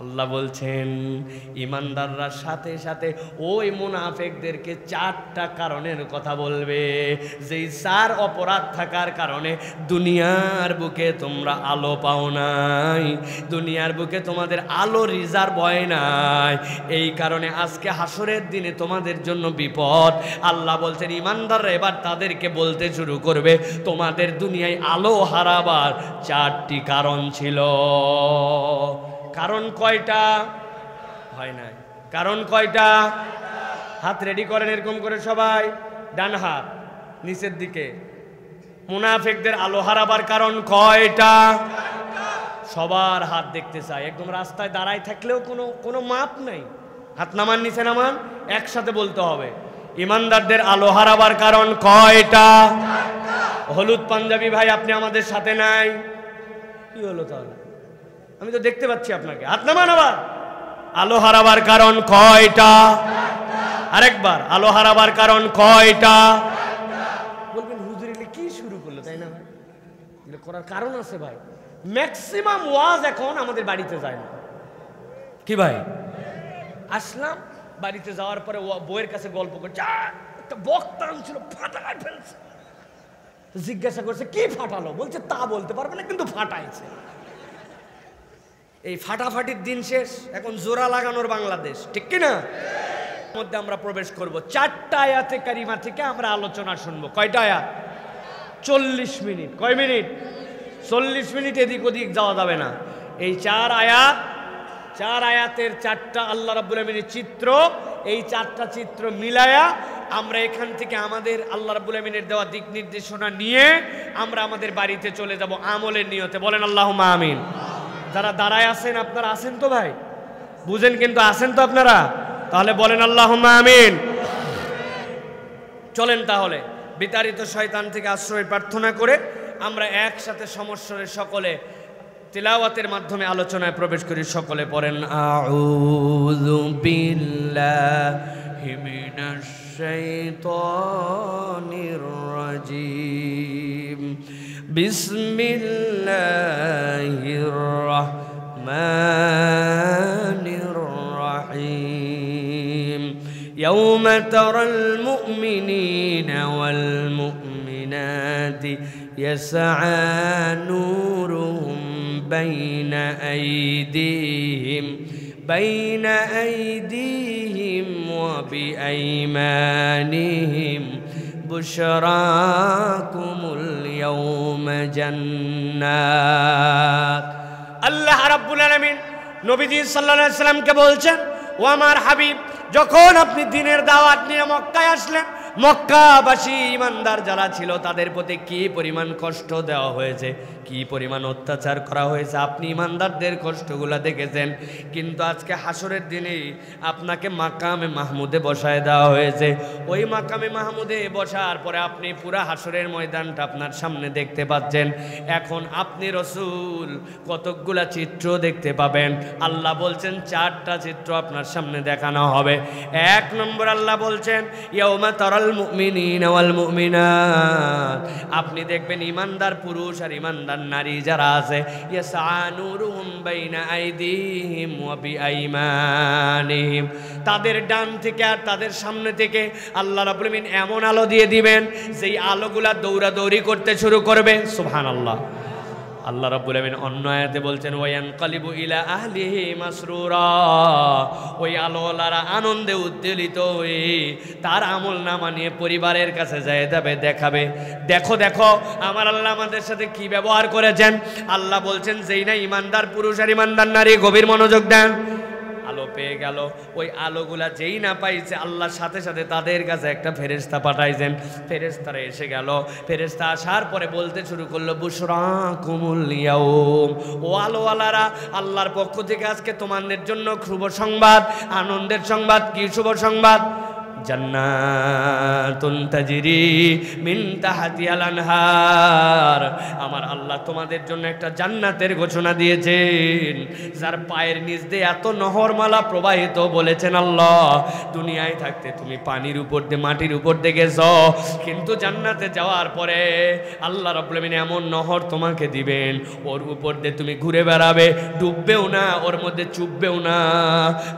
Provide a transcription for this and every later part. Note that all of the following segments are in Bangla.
আল্লাহ বলছেন ইমানদাররা সাথে সাথে ওই মুনাফিকদেরকে চারটা কারণের কথা বলবে, যেই চার অপরাধ থাকার কারণে দুনিয়ার বুকে তোমরা আলো পাও নাই, দুনিয়ার বুকে তোমাদের আলো রিজার্ভ হয় নাই, এই কারণে আজকে হাসরের দিনে তোমাদের জন্য বিপদ। আল্লাহ বলছেন ইমানদাররা এবার তাদেরকে বলতে শুরু করবে তোমাদের দুনিয়ায় আলো হারাবার চারটি কারণ ছিল। কারণ কয়টা? হয় নাই। কারণ কয়টা? হাত রেডি করেন এরকম করে সবাই, ডান হাত নিচের দিকে। মুনাফিকদের আলো হারাবার কারণ কয়টা? সবার হাত দেখতে চাই, একদম রাস্তায় দাঁড়ায় থাকলেও কোনো মাপ নাই, হাত নামান নিচে নামান, একসাথে বলতে হবে। ইমানদারদের আলো হারাবার কারণ কয়টা? হলুদ পাঞ্জাবি ভাই আপনি আমাদের সাথে নাই, কি হলো তাহলে? আমি তো দেখতে পাচ্ছি আপনাকে, হাত নামান। আবার আলো হারাবার কারণ কয়টা? আরেকবার, আলো হারাবার কারণ কয়টা? বলবেন হুজুর এগুলো কি শুরু করলো, তাই না ভাই? এগুলো করার কারণ আছে ভাই। ম্যাক্সিমাম ওয়াজ এখন আমাদের বাড়িতে যায় না, কি ভাই? আসলাম বাড়িতে যাওয়ার পরে বউয়ের কাছে গল্প করছে, একটা বক্তা ছিল ফাটায় ফেলছে, জিজ্ঞাসা করছে কি ফাটালো, বলছে তা বলতে পারবে না কিন্তু ফাটাইছে। এই ফাটাফাটির দিন শেষ, এখন জোড়া লাগানোর বাংলাদেশ, ঠিক কিনা? মধ্যে আমরা প্রবেশ করব, চারটা আয়াতে কারিমা থেকে আমরা আলোচনা শুনবো। কয়টা আয়াত? 40 মিনিট। কয় মিনিট? 40 মিনিট এদিক ওদিক যাওয়া যাবে না। এই চার আয়াতের চারটা আল্লাহ রাব্বুল আমিনের চিত্র, এই চারটা চিত্র মিলায়া আমরা এখান থেকে আমাদের আল্লাহ রাব্বুল আমিনের দেওয়া দিক নির্দেশনা নিয়ে আমরা আমাদের বাড়িতে চলে যাব আমলের নিয়তে। বলেন আল্লাহুম্মা আমিন। যারা দাঁড়ায় আছেন আপনারা আছেন তো ভাই? বুঝেন কিন্তু, আছেন তো আপনারা? তাহলে বলেন আল্লাহুম্মা আমিন। চলেন তাহলে বিতাড়িত শয়তান থেকে আশ্রয় প্রার্থনা করে আমরা একসাথে সমস্বরে সকলে তিলাওয়াতের মাধ্যমে আলোচনায় প্রবেশ করি। সকলে পড়েন আউযু বিল্লাহি মিনাশ শাইতানির রাজীম। বিসমিল্লাহির রাহমানির রাহিম। ইয়াওমা তারাল মুমিনিনা ওয়াল মুমিনাতি ইয়াসআ নূরুহুম বাইনা আইদিহিম ওয়া বিআইমানিহিম বুশরাকুমুল ইয়াওমা জান্নাত। আল্লাহ রাব্বুল আলামিন নবীজি সাল্লাল্লাহু আলাইহি সাল্লামকে বলছেন, ও আমার হাবিব, যখন আপনি দ্বীনের দাওয়াত নিয়ে মক্কায় আসলেন, মক্কাবাসী ইমানদার যারা ছিল তাদের প্রতি কি পরিমাণ কষ্ট দেওয়া হয়েছে, কি পরিমাণ অত্যাচার করা হয়েছে, আপনি ইমানদারদের কষ্টগুলো দেখেছেন। কিন্তু আজকে হাসরের দিনে আপনাকে মাকামে মাহমুদে বসায় দেওয়া হয়েছে। ওই মাকামে মাহমুদে বসার পরে আপনি পুরা হাসরের ময়দানটা আপনার সামনে দেখতে পাচ্ছেন। এখন আপনি রসুল কতকগুলা চিত্র দেখতে পাবেন। আল্লাহ বলছেন চারটা চিত্র আপনার সামনে দেখানো হবে। এক নম্বর আল্লাহ বলছেন ইয়াউমা তারাল মুমিনিনা ওয়াল মুমিনাত, আপনি দেখবেন ইমানদার পুরুষ আর ইমানদার নারী যারা আছে, ইয়াসআ নূরুহুম বাইনা আইদিহিম ওয়া বিআইমানিহিম, তাদের ডান থেকে আর তাদের সামনে থেকে আল্লাহ রাব্বুল আমিন এমন আলো দিয়ে দিবেন যেই আলোগুলা দৌড়াদৌড়ি করতে শুরু করবে। সুবহানাল্লাহ। আল্লাহ রাব্বুল আমিন অন্য আয়াতে বলছেন ওয়ায়ানকালিবু ইলা আহলিহি মাসরুরা, ওই আলোওয়ালারা আনন্দে উদ্বেলিত হয়ে তার আমলনামা নিয়ে পরিবারের কাছে যায় যাবে, দেখাবে, দেখো দেখো আমার আল্লাহ আমাদের সাথে কি ব্যবহার করেছেন। আল্লাহ বলছেন যেই না ইমানদার পুরুষ আর ইমানদার নারী গভীর মনোযোগ দেন, আলো পেয়ে গেল, ওই আলোগুলা যেই না পাইছে আল্লাহর সাথে সাথে তাদের কাছে একটা ফেরেশতা পাঠাইছেন। ফেরেশতারা এসে গেল, ফেরেশতা আসার পরে বলতে শুরু করলো বুশরাকুমুল ইয়াউম, ও আলোওয়ালারা আল্লাহর পক্ষ থেকে আজকে তোমাদের জন্য শুভ সংবাদ, আনন্দের সংবাদ। কি শুভ সংবাদ? জান্নাতুন তাজরি মিন তাহতিহাল আনহার, আমার আল্লাহ তোমাদের জন্য একটা জান্নাতের ঘোষণা দিয়েছেন যার পায়ের নিচ দিয়ে এত নহরমালা প্রবাহিত। বলেছেন আল্লাহ দুনিয়ায় থাকতে তুমি পানির উপর দিয়ে মাটির উপর দিয়ে গেছো, কিন্তু জান্নাতে যাওয়ার পরে আল্লাহ রাব্বুল আলামিন এমন নহর তোমাকে দিবেন ওর উপর দিয়ে তুমি ঘুরে বেড়াবে, ডুববেও না, ওর মধ্যে চুববেও না।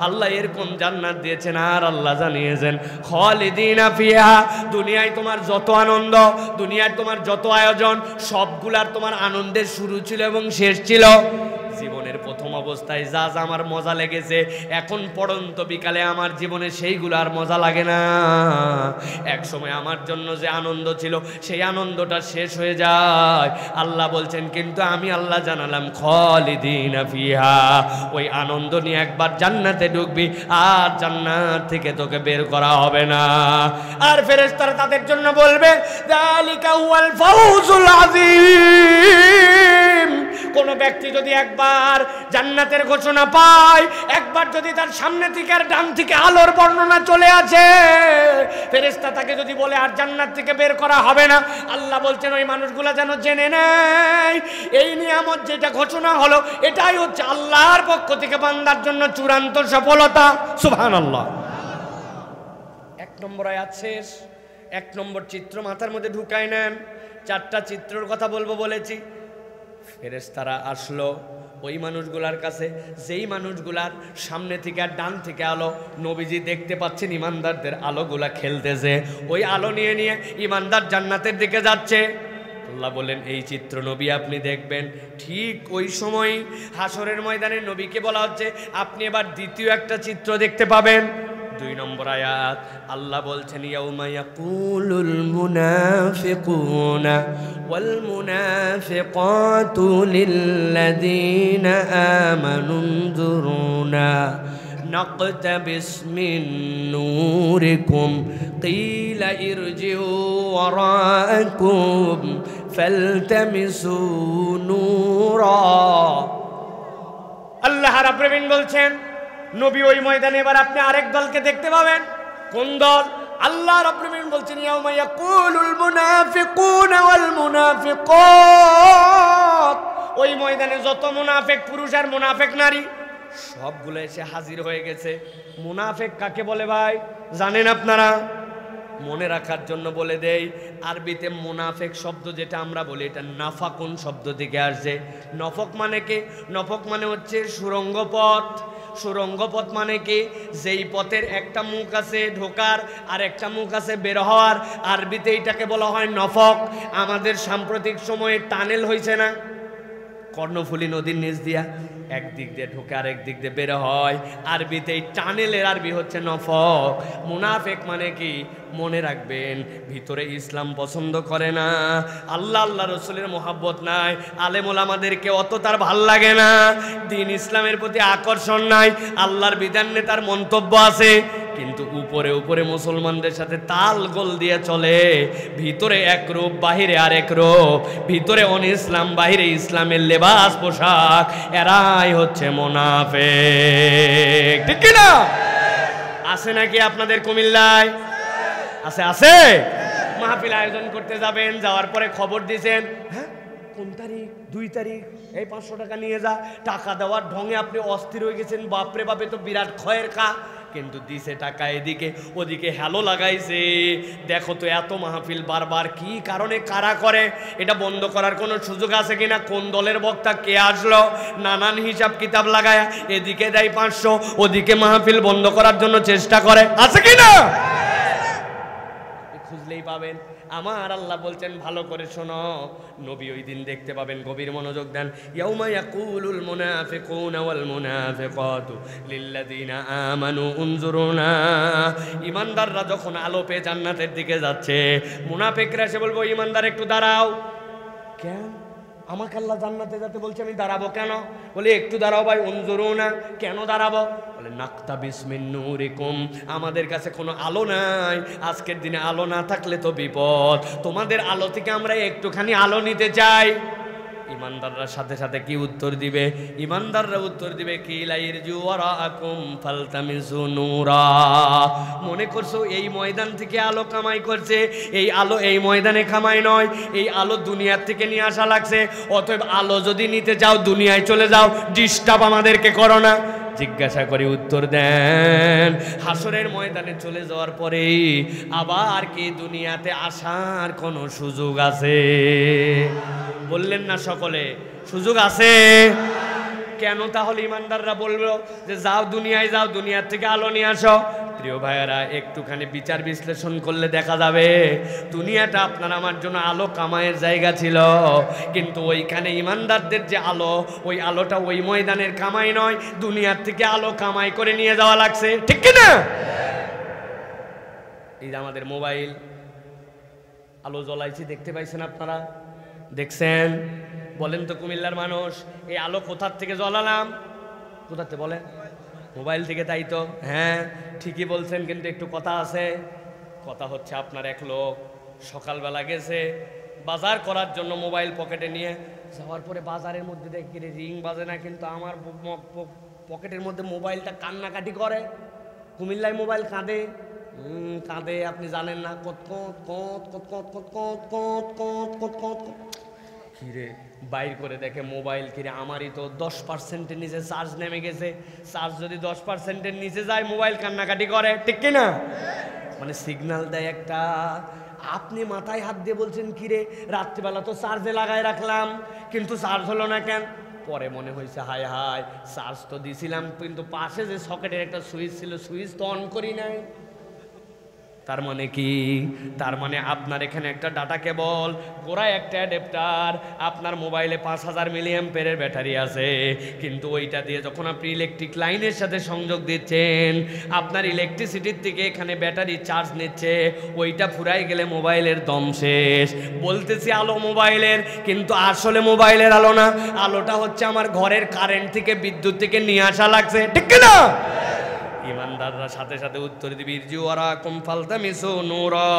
আল্লাহ এরকম জান্নাত দিয়েছেন। আর আল্লাহ জানিয়েছেন খালিদিনা ফিহা, দুনিয়ায় তোমার যত আনন্দ, দুনিয়ায় তোমার যত আয়োজন, সবগুলার তোমার আনন্দের শুরু ছিল এবং শেষ ছিল। জীবনের প্রথম অবস্থায় যা যা আমার মজা লেগেছে, এখন পড়ন্ত বিকালে আমার জীবনে সেইগুলো আর মজা লাগে না। এক সময় আমার জন্য যে আনন্দ ছিল সেই আনন্দটা শেষ হয়ে যায়। আল্লাহ বলছেন কিন্তু আমি আল্লাহ জানালাম খালিদিনা ফিহা, ওই আনন্দ নিয়ে একবার জান্নাতে ঢুকবি আর জান্নাত থেকে তোকে বের করা হবে না। আর ফেরেশতারা তাদের জন্য বলবে যালিকা হুয়াল ফাউজুল আযীম। কোন ব্যক্তি যদি একবার জান্নাতের ঘোষণা পায়, একবার যদি তার সামনে থেকে আর ডান থেকে আলোর বর্ণনা চলে আসে, ফেরেশতা তাকে যদি বলে আর জান্নাত থেকে বের করা হবে না, আল্লাহ বলছেন ওই মানুষগুলা যেন জেনে নেয় এই নিয়ামত যেটা ঘোষণা হলো এটাই হচ্ছে আল্লাহর পক্ষ থেকে বান্দার জন্য চূড়ান্ত সফলতা। সুবহানাল্লাহ। এক নম্বর আয়াত শেষ। এক নম্বর চিত্র মাথার মধ্যে ঢুকায় নেন। চারটা চিত্রের কথা বলবো বলেছি। ফেরেশতারা আসলো ওই মানুষগুলার কাছে যেই মানুষগুলার সামনে থেকে আর ডান থেকে আলো, নবীজি দেখতে পাচ্ছেন ইমানদারদের আলোগুলা খেলতেছে, ওই আলো নিয়ে নিয়ে ইমানদার জান্নাতের দিকে যাচ্ছে। আল্লাহ বলেন এই চিত্র নবী আপনি দেখবেন। ঠিক ওই সময় হাসরের ময়দানে নবীকে বলা হচ্ছে আপনি এবার দ্বিতীয় একটা চিত্র দেখতে পাবেন। 2 নম্বর আয়াত আল্লাহ বলছেন ইয়াউমা ইয়াকুলুল মুনাফিকুনা ওয়াল মুনাফিকাতু লিল্লাযীনা আমানু নজুরুনা নাকতাবিস মিন নূরিকুম কিলা ইরজিউ ওয়ারাআকুম ফালতামিসু নূরা। আল্লাহ রাব্বুল আলামিন বলছেন নবী ওই ময়দানে এবার আপনি আরেক দলকে দেখতে পাবেন। কোন দল? আল্লাহ রাব্বুল আলামিন বলছেন ইয়াউমা ইয়াকুলুল মুনাফিকুনা ওয়াল মুনাফিকাত, ওই ময়দানে যত মুনাফিক পুরুষ আর মুনাফিক নারী সবগুলো এসে হাজির হয়ে গেছে। মুনাফিক কাকে বলে ভাই জানেন আপনারা? মনে রাখার জন্য বলে দেই, আরবিতে মুনাফিক শব্দ যেটা আমরা বলি এটা নাফাকুন শব্দ থেকে আসছে। নফক মানে কি? নফক মানে হচ্ছে সুরঙ্গ পথ। সুরঙ্গ পথ মানে কি? যেই পথের একটা মুখ আছে ঢোকার আর একটা মুখ আছে বের হওয়ার, আরবিতে এটাকে বলা হয় নফক। আমাদের সাম্প্রতিক সময়ে টানেল হয়েছে না কর্ণফুলী নদীর নিচ দিয়া, একদিক দিয়ে ঢোকে আর একদিক দিয়ে বের হয়, আরবিতে এই টানেলের আরবি হচ্ছে নফক। মুনাফিক মানে কি? মনে রাখবেন ভিতরে ইসলাম পছন্দ করে না, আল্লাহ আল্লাহ রসুলের মোহাব্বত নাই, আলেম ওলামাদেরকে অত তার ভাল লাগে না, দিন ইসলামের প্রতি আকর্ষণ নাই, আল্লাহর বিধান নিয়ে তার মন্তব্য আছে, কিন্তু উপরে উপরে মুসলমানদের সাথে তাল গোল দিয়ে চলে, ভিতরে এক রূপ বাহিরে আরেক রূপ, ভিতরে অনিসলাম বাহিরে ইসলামের লেবাস পোশাক, এরাই হচ্ছে মুনাফিক। ঠিক কি না? আছে নাকি আপনাদের কুমিল্লায়? আছে আছে। মাহফিল আয়োজন করতে যাবেন, যাওয়ার পরে খবর দিয়েছেন হ্যাঁ কোন তারিখ 2 তারিখ এই 500 টাকা নিয়ে যা, টাকা দেওয়ার ঢঙে আপনি অস্থির হয়ে গেছেন, বাপরে বাপে তো বিরাট ক্ষয়ের কা, কিন্তু দিছে টাকা এদিকে ওদিকে হ্যালো লাগাইছে, দেখো তো এত মাহফিল বারবার কি কারণে কারা করে, এটা বন্ধ করার কোনো সুযোগ আছে কিনা, কোন দলের বক্তা কে আসলো, নানান হিসাব কিতাব লাগায় এদিকে দেয় 500 ওদিকে মাহফিল বন্ধ করার জন্য চেষ্টা করে, আছে কিনা? খুঁজলেই পাবেন। আমার আল্লাহ বলছেন ভালো করে শোনো, নবী ওই দিন দেখতে পাবেন, গভীর মনোযোগ দেন। ইয়াউমা ইয়াকুলুল মুনাফিকুনা ওয়াল মুনাফিকাতু লিল্লাযিনা আমানু উনজুরুনা, ঈমানদাররা যখন আলো পেয়ে জান্নাতের দিকে যাচ্ছে, মুনাফিকরা এসে বলবো ঈমানদার একটু দাঁড়াও। কেন? আমাকে আল্লাহ জান্নাতে যেতে বলছে, আমি দাঁড়াবো কেন? বলে একটু দাঁড়াও ভাই। উনজুরুনা, কেন দাঁড়াবো? বলে নাকতাবিস মিন নূরিকুম, আমাদের কাছে কোনো আলো নাই, আজকের দিনে আলো না থাকলে তো বিপদ, তোমাদের আলো থেকে আমরা একটুখানি আলো নিতে চাই। ইমানদাররা সাথে সাথে কি উত্তর দিবে? ইমানদাররা উত্তর দিবে কি লাইরজু ওয়ারাকুম ফালতামিসু নূরা। মনে করছো এই ময়দান থেকে আলো কামাই করছে, এই আলো এই ময়দানে কামাই নয়, এই আলো দুনিয়ার থেকে নিয়ে আসা লাগছে। অতএব আলো যদি নিতে যাও দুনিয়ায় চলে যাও, ডিস্টার্ব আমাদেরকে করো না। জিজ্ঞাসা করে উত্তর দেন, হাসরের ময়দানে চলে যাওয়ার পরে আবার কি দুনিয়াতে আসার কোনো সুযোগ আছে? বললেন না সকলে, সুযোগ আছে। কেন তাহলে ইমানদাররা বলবো যে যাও দুনিয়ায় যাও, দুনিয়ার থেকে আলো নিয়ে আসো? প্রিয় ভাইয়েরা, একটুখানি বিচার বিশ্লেষণ করলে দেখা যাবে দুনিয়াটা আপনার আমার জন্য আলো কামাইয়ের জায়গা ছিল, কিন্তু ওইখানে ইমানদারদের যে আলো, ওই আলোটা ওই ময়দানের কামাই নয়, দুনিয়ার থেকে আলো কামাই করে নিয়ে যাওয়া লাগছে, ঠিক কিনা? এই যে আমাদের মোবাইল আলো জ্বলাইছি, দেখতে পাইছেন আপনারা? দেখছেন? বলেন তো কুমিল্লার মানুষ, এই আলো কোথার থেকে জ্বলালাম? কোথাতে বলেন? মোবাইল থেকে, তাই তো? হ্যাঁ ঠিকই বলছেন, কিন্তু একটু কথা আছে। কথা হচ্ছে আপনার এক লোক সকালবেলা গেছে বাজার করার জন্য, মোবাইল পকেটে নিয়ে যাওয়ার পরে বাজারের মধ্যে দেখি রিং বাজে না, কিন্তু আমার পকেটের মধ্যে মোবাইলটা কান্নাকাটি করে। কুমিল্লায় মোবাইল কাঁদে, কাঁদে, আপনি জানেন না, কত কত কত কত কত কত কত কত কত। কিরে বাইর করে দেখে মোবাইল, কিরে আমারই তো 10%-এর নিচে চার্জ নেমে গেছে। চার্জ যদি 10%-এর নিচে যায় মোবাইল কান্নাকাটি করে, ঠিক কিনা? মানে সিগন্যাল দেয় একটা। আপনি মাথায় হাত দিয়ে বলছেন কিরে রাত্রিবেলা তো চার্জে লাগাই রাখলাম, কিন্তু চার্জ হলো না কেন? পরে মনে হয়েছে হায় হায়, চার্জ তো দিছিলাম, কিন্তু পাশে যে সকেটের একটা সুইচ ছিল, সুইচ তো অন করি নাই। তার মানে কি? তার মানে আপনার এখানে একটা ডাটা কেবল, গোড়ায় একটা অ্যাডাপ্টার, আপনার মোবাইলে 5000 মিলিঅ্যাম্পিয়ারের ব্যাটারি আছে, কিন্তু ওইটা দিয়ে যখন আপনি ইলেকট্রিক লাইনের সাথে সংযোগ দিচ্ছেন, আপনার ইলেকট্রিসিটির থেকে এখানে ব্যাটারি চার্জ নিচ্ছে, ওইটা ফুরাই গেলে মোবাইলের দম শেষ। বলতেছি আলো মোবাইলের, কিন্তু আসলে মোবাইলের আলো না, আলোটা হচ্ছে আমার ঘরের কারেন্ট থেকে, বিদ্যুৎ থেকে নিয়ে আসা লাগছে, ঠিক না? ইমানদাররা সাথে সাথে উত্তর দিবি ইরজিউ ওয়ারাকুম ফালতামিসু নূরা।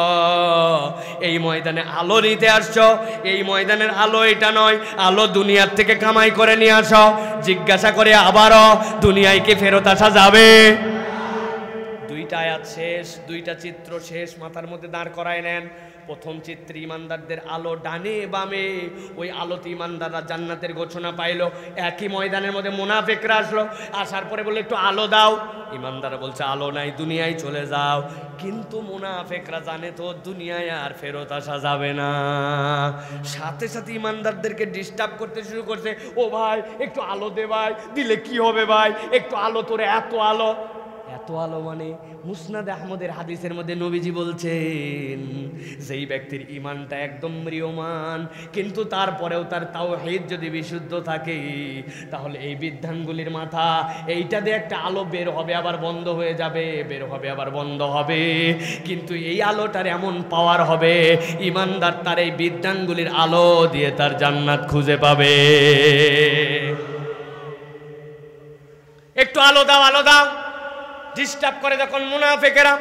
এই ময়দানে আলো নিতে আসছো, এই ময়দানের আলো এটা নয়, আলো দুনিয়ার থেকে কামাই করে নিয়ে আসো। জিজ্ঞাসা করে আবারও, দুনিয়ায় কি ফেরত আসা যাবে? দুইটা আয়াত শেষ, দুইটা চিত্র শেষ, মাথার মধ্যে দাঁড় করায় নেন। প্রথম চিত্রে ইমানদারদের আলো ডানে বামে, ওই আলোতে ইমানদাররা জান্নাতের ঘোষণা পাইলো। একই ময়দানের মধ্যে মুনাফিকরা আসলো, আসার পরে বললো একটু আলো দাও। ইমানদাররা বলছে আলো নাই, দুনিয়ায় চলে যাও। কিন্তু মুনাফিকরা জানে তো দুনিয়ায় আর ফেরত আসা যাবে না। সাথে সাথে ইমানদারদেরকে ডিস্টার্ব করতে শুরু করছে, ও ভাই একটু আলো দে ভাই, দিলে কি হবে ভাই, একটু আলো, তোরে এত আলো। এত আলো মানে মুসনাদ আহমদের হাদিসের মধ্যে নবীজি বলছেন, যেই ব্যক্তির ইমানটা একদম ম্রিয়মান, কিন্তু তারপরেও তার তাওহীদ যদি বিশুদ্ধ থাকে, তাহলে এই বিধানগুলির মাথা, এইটা দিয়ে একটা আলো বের হবে আবার বন্ধ হয়ে যাবে, বের হবে আবার বন্ধ হবে, কিন্তু এই আলোটার এমন পাওয়ার হবে, ইমানদার তার এই বিধানগুলির আলো দিয়ে তার জান্নাত খুঁজে পাবে। একটু আলো দাও, আলো দাও, ডিস্টার্ব করে যখন মুনাফিকেরা।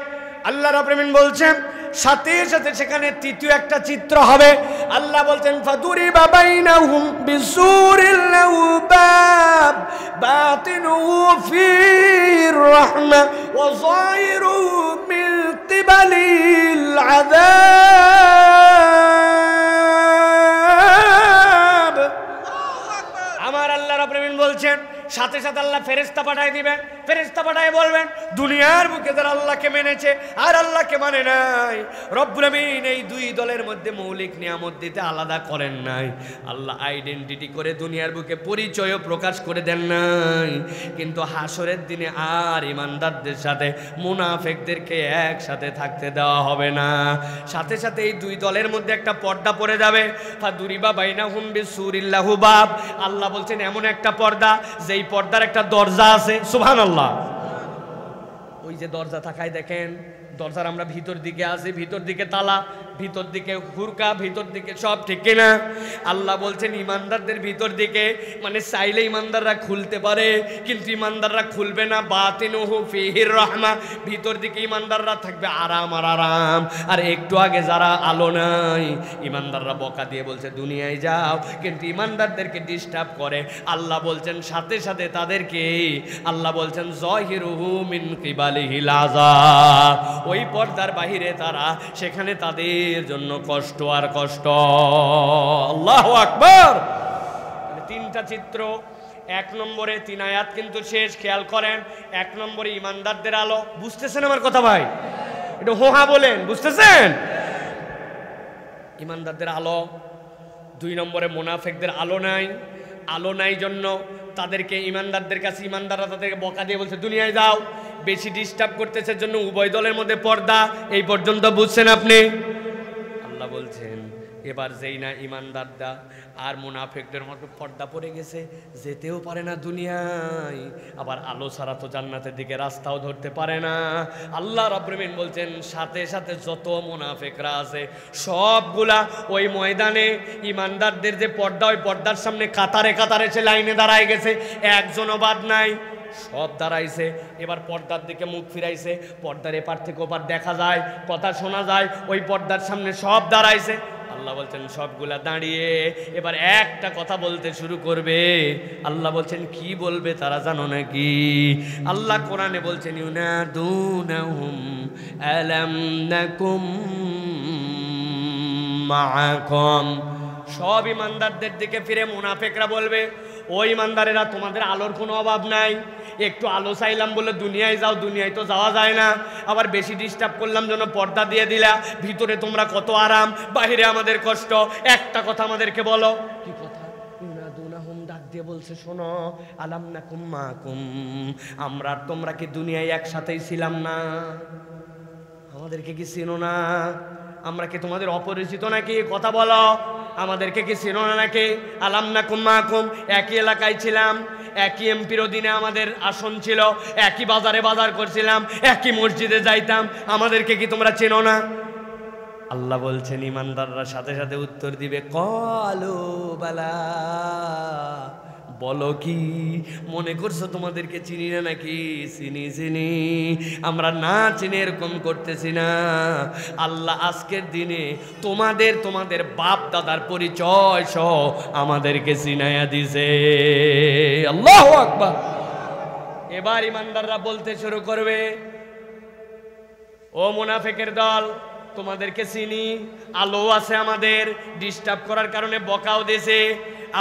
আল্লাহ রাব্বুল আলামিন বলছেন সাথে সাথে সেখানে তৃতীয় একটা চিত্র হবে। আল্লাহ বলছেন ফাদুরিবা বাইনাহুম বিসুরিল লাহু বাব বাতিনুহু ফির রাহমা ওয়া যাহিরুহু মিন কিবালিল আযাব। আমার আল্লাহ রাব্বুল আলামিন বলছেন সাথে সাথে আল্লাহ ফেরেশতা পাঠায় দিবেন, ফেরেশতা পাঠায় বলবেন দুনিয়ার বুকে যারা আল্লাহকে মেনেছে আর আল্লাহকে মানে নাই, রব্বুল আমিন এই দুই দলের মধ্যে মৌলিক নিয়ামত দিতে আলাদা করেন নাই। আল্লাহ আইডেন্টিটি করে দুনিয়ার বুকে পরিচয়ও প্রকাশ করে দেন নাই, কিন্তু হাসরের দিনে আর ইমানদারদের সাথে মুনাফিকদেরকে একসাথে থাকতে দেওয়া হবে না। সাথে সাথে এই দুই দলের মধ্যে একটা পর্দা পড়ে যাবে। ফাদুরিবা বাইনাহুম বিসুরিল লাহু বাব, আল্লাহ বলছেন এমন একটা পর্দা, যে এই পর্দার একটা দরজা আছে। সুবহানাল্লাহ। ওই যে দরজা থাকায় দেখেন, দরজার আমরা ভিতর দিকে আছি, ভিতর দিকে তালা, ভিতর দিকে হুরকা, ভিতর দিকে সব, ঠিক কিনা? আল্লাহ বলছেন ইমানদারদের ভিতর দিকে মানে চাইলে ইমানদাররা খুলতে পারে, কিন্তু ইমানদাররা খুলবে না। বাতিনুহু ফিহির রাহমা, ভিতর দিকে ইমানদাররা থাকবে আরাম আর আরাম। আর একটু আগে যারা আলো নাই, ইমানদাররা বকা দিয়ে বলছে দুনিয়ায় যাও, কিন্তু ইমানদারদেরকে ডিস্টার্ব করে। আল্লাহ বলছেন সাথে সাথে তাদেরকে, আল্লাহ বলছেন যাহিরুহু মিন কিবালিহিল আযাব, ওই পর্দার বাহিরে তারা, সেখানে তাদের জন্য কষ্ট আর কষ্ট। আল্লাহু আকবার। তিনটা চিত্র, এক নম্বরে 3 আয়াত কিন্তু শেষ, খেয়াল করেন। 1 নম্বরে ইমানদারদের আলো, বুঝতেছেন আমার কথা ভাই? একটু হোহা বলেন, বুঝতেছেন? ইমানদারদের আলো। 2 নম্বরে মুনাফিকদের আলো নাই, আলো নাই জন্য তাদেরকে, ইমানদারদের কাছে ইমানদাররা তাদেরকে বকা দিয়ে বলছে দুনিয়ায় যাও, বেশি ডিস্টার্ব করতেছে জন্য উভয় দলের মধ্যে পর্দা। এই পর্যন্ত বুঝছেন আপনি? আল্লাহ বলছেন এবার যেই না ইমানদাররা আর মুনাফিকদের মতো পর্দা পড়ে গেছে, যেতেও পারে না দুনিয়ায়, আবার আলো ছাড়া তো জান্নাতের দিকে রাস্তাও ধরতে পারে না। আল্লাহ রাব্বুল আলামিন বলছেন সাথে সাথে যত মুনাফিকরা আছে সবগুলা ওই ময়দানে, ইমানদারদের যে পর্দা, ওই পর্দার সামনে কাতারে কাতারে সে লাইনে দাঁড়ায় গেছে, একজনও বাদ নাই, সব দাঁড়াইছে। এবার পর্দার দিকে মুখ ফিরাইছে, পর্দার এপার থেকে ওপার দেখা যায়, কথা শোনা যায়, ওই পর্দার সামনে সব দাঁড়াইছে। আল্লাহ বলছেন সবগুলা দাঁড়িয়ে এবার একটা কথা বলতে শুরু করবে। আল্লাহ বলছেন কি বলবে তারা জানো নাকি? আল্লাহ কোরআনে বলছেন ইউনাদুনাহুম আলাম নাকুম মাআকুম। সব ইমানদারদের দিকে ফিরে মুনাফিকরা বলবে ও ইমানদারেরা, তোমাদের আলোর কোনো অভাব নাই, একটু আলো চাইলাম বলে দুনিয়ায় যাও, দুনিয়ায় তো যাওয়া যায় না, আবার বেশি ডিস্টার্ব করলাম জন্য পর্দা দিয়ে দিলা, ভিতরে তোমরা কত আরাম, বাহিরে আমাদের কষ্ট, একটা কথা আমাদেরকে বলো। কি কথা? ইউনাদুনাহুম, ডাক দিয়ে বলছে শোনো, আলাম নাকুম মাকুম, আমরা তোমরা কি দুনিয়ায় একসাথেই ছিলাম না? আমাদেরকে কি চিনো না? আমরা কি তোমাদের অপরিচিত নাকি? কথা বলো, আমাদেরকে কি চিনো না নাকি? আলাম নাকুম মাকুম, একই এলাকায় ছিলাম, একই এমপির অধীনে আমাদের আসন ছিল, একই বাজারে বাজার করছিলাম, একই মসজিদে যাইতাম, আমাদেরকে কি তোমরা চেনো না? আল্লাহ বলছেন ইমানদাররা সাথে সাথে উত্তর দিবে ক্বালু বালা, বলো কি মনে করছো তোমাদেরকে চিনি না নাকি? চিনি চিনি, আমরা না চিনি এরকম করতেছি না। আল্লাহ আজকের দিনে তোমাদের বাপ দাদার পরিচয় সহ আমাদেরকে চিনাইয়া দিছে। আল্লাহু আকবার। এবার ইমানদাররা বলতে শুরু করবে ও মুনাফিকের দল, তোমাদেরকে চিনি, আলো আছে আমাদের, ডিস্টার্ব করার কারণে বকাও দিয়েছে,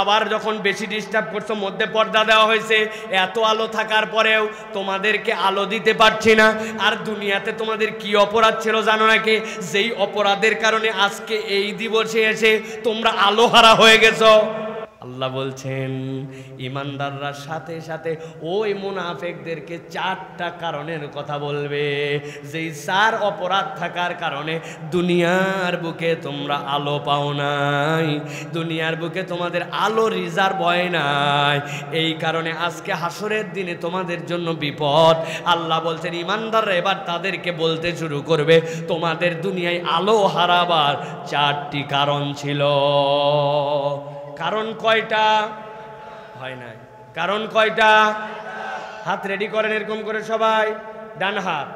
আবার যখন বেশি ডিস্টার্ব করছো মধ্যে পর্দা দেওয়া হয়েছে, এত আলো থাকার পরেও তোমাদেরকে আলো দিতে পারছি না। আর দুনিয়াতে তোমাদের কি অপরাধ ছিল জানো নাকি? যেই অপরাধের কারণে আজকে এই দিবসে এসে তোমরা আলো হারা হয়ে গেছো। আল্লাহ বলছেন ইমানদাররা সাথে সাথে ওই মুনাফিকদেরকে 4টা কারণের কথা বলবে, যেই 4 অপরাধ থাকার কারণে দুনিয়ার বুকে তোমরা আলো পাও নাই, দুনিয়ার বুকে তোমাদের আলো রিজার্ভ হয় নাই, এই কারণে আজকে হাসরের দিনে তোমাদের জন্য বিপদ। আল্লাহ বলছেন ইমানদাররা এবার তাদেরকে বলতে শুরু করবে তোমাদের দুনিয়ায় আলো হারাবার 4টি কারণ ছিল। কারণ কয়টা? হয় নাই। কারণ কয়টা? হাত রেডি করেন এরকম করে সবাই, ডান হাত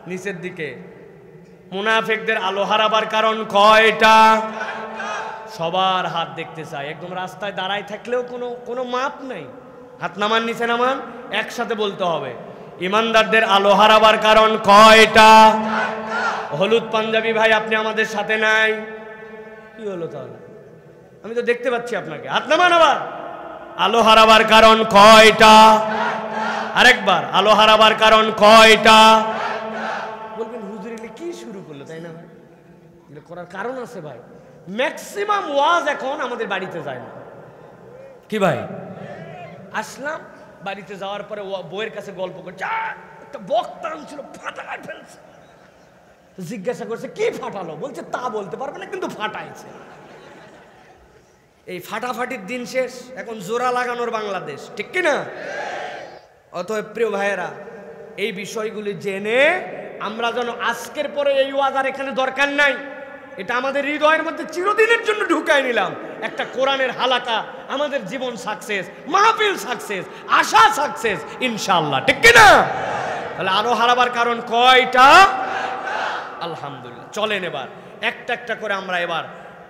নিচের দিকে। মুনাফিকদের আলো হারাবার কারণ কয়টা? সবার হাত দেখতে চাই, একদম রাস্তায় দাঁড়ায় থাকলেও কোনো মাপ নাই, হাত নামান নিচে নামান, একসাথে বলতে হবে। ইমানদারদের আলো হারাবার কারণ কয়টা? হলুদ পাঞ্জাবি ভাই আপনি আমাদের সাথে নাই, কি হলো তাহলে? আমি তো দেখতে পাচ্ছি আপনাকে, হাত নামান। আবার আলো হারাবার কারণ কয়টা? আরেকবার, আলো হারাবার কারণ কয়টা? বলবেন হুজুর এলে কি শুরু করলো, তাই না ভাই? এগুলো করার কারণ আছে ভাই। ম্যাক্সিমাম ওয়াজ এখন আমাদের বাড়িতে যায় না, কি ভাই? আসলাম বাড়িতে যাওয়ার পরে বউয়ের কাছে গল্প করছে, একটা বক্তা আনছিল ফাটায় ফেলছে, জিজ্ঞাসা করছে কি ফাটালো, বলছে তা বলতে পারবে না কিন্তু ফাটাইছে। এই ফাটাফাটির দিন শেষ, এখন জোড়া লাগানোর বাংলাদেশ, ঠিক কিনা? অতএব প্রিয় ভাইয়েরা, এই বিষয়গুলি জেনে আমরা যেন আজকের পরে এই ওয়াজ আর এখানে দরকার নাই, এটা আমাদের হৃদয়ের মধ্যে চিরদিনের জন্য ঢুকাই নিলাম। একটা কোরআনের হালাকা, আমাদের জীবন সাকসেস, মাহফিল সাকসেস, আশা সাকসেস ইনশাআল্লাহ, ঠিক কি না? তাহলে আরো হারাবার কারণ কয়টা? আলহামদুলিল্লাহ। চলেন এবার একটা একটা করে আমরা এবার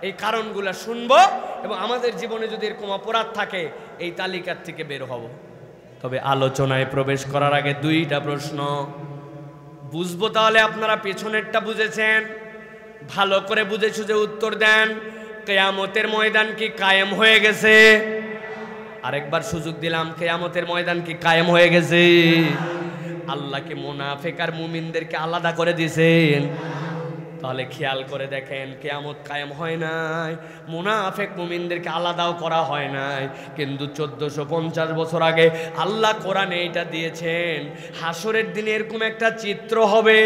এই কারণগুলো শুনবো এবং আমাদের জীবনে যদি এরকম অপরাধ থাকে এই তালিকার থেকে বের হব। তবে আলোচনায় প্রবেশ করার আগে দুইটা প্রশ্ন বুঝবো। তাহলে আপনারা পেছনেরটা বুঝেছেন, ভালো করে বুঝে সুঝে উত্তর দেন। কিয়ামতের ময়দান কি কায়েম হয়ে গেছে? আরেকবার সুযোগ দিলাম, কিয়ামতের ময়দান কি কায়েম হয়ে গেছে? আল্লাহ কি মুনাফিক আর মুমিনদেরকে আলাদা করে দিয়েছেন? তাহলে খেয়াল করে দেখেন, কিয়ামত কায়েম হয় নাই, মুনাফিক মুমিনদেরকে আলাদাও করা হয় নাই, কিন্তু 1450 বছর আগে আল্লাহ কোরআনে এটা দিয়েছেন। হাসরের দিনে এরকম একটা চিত্র হবে,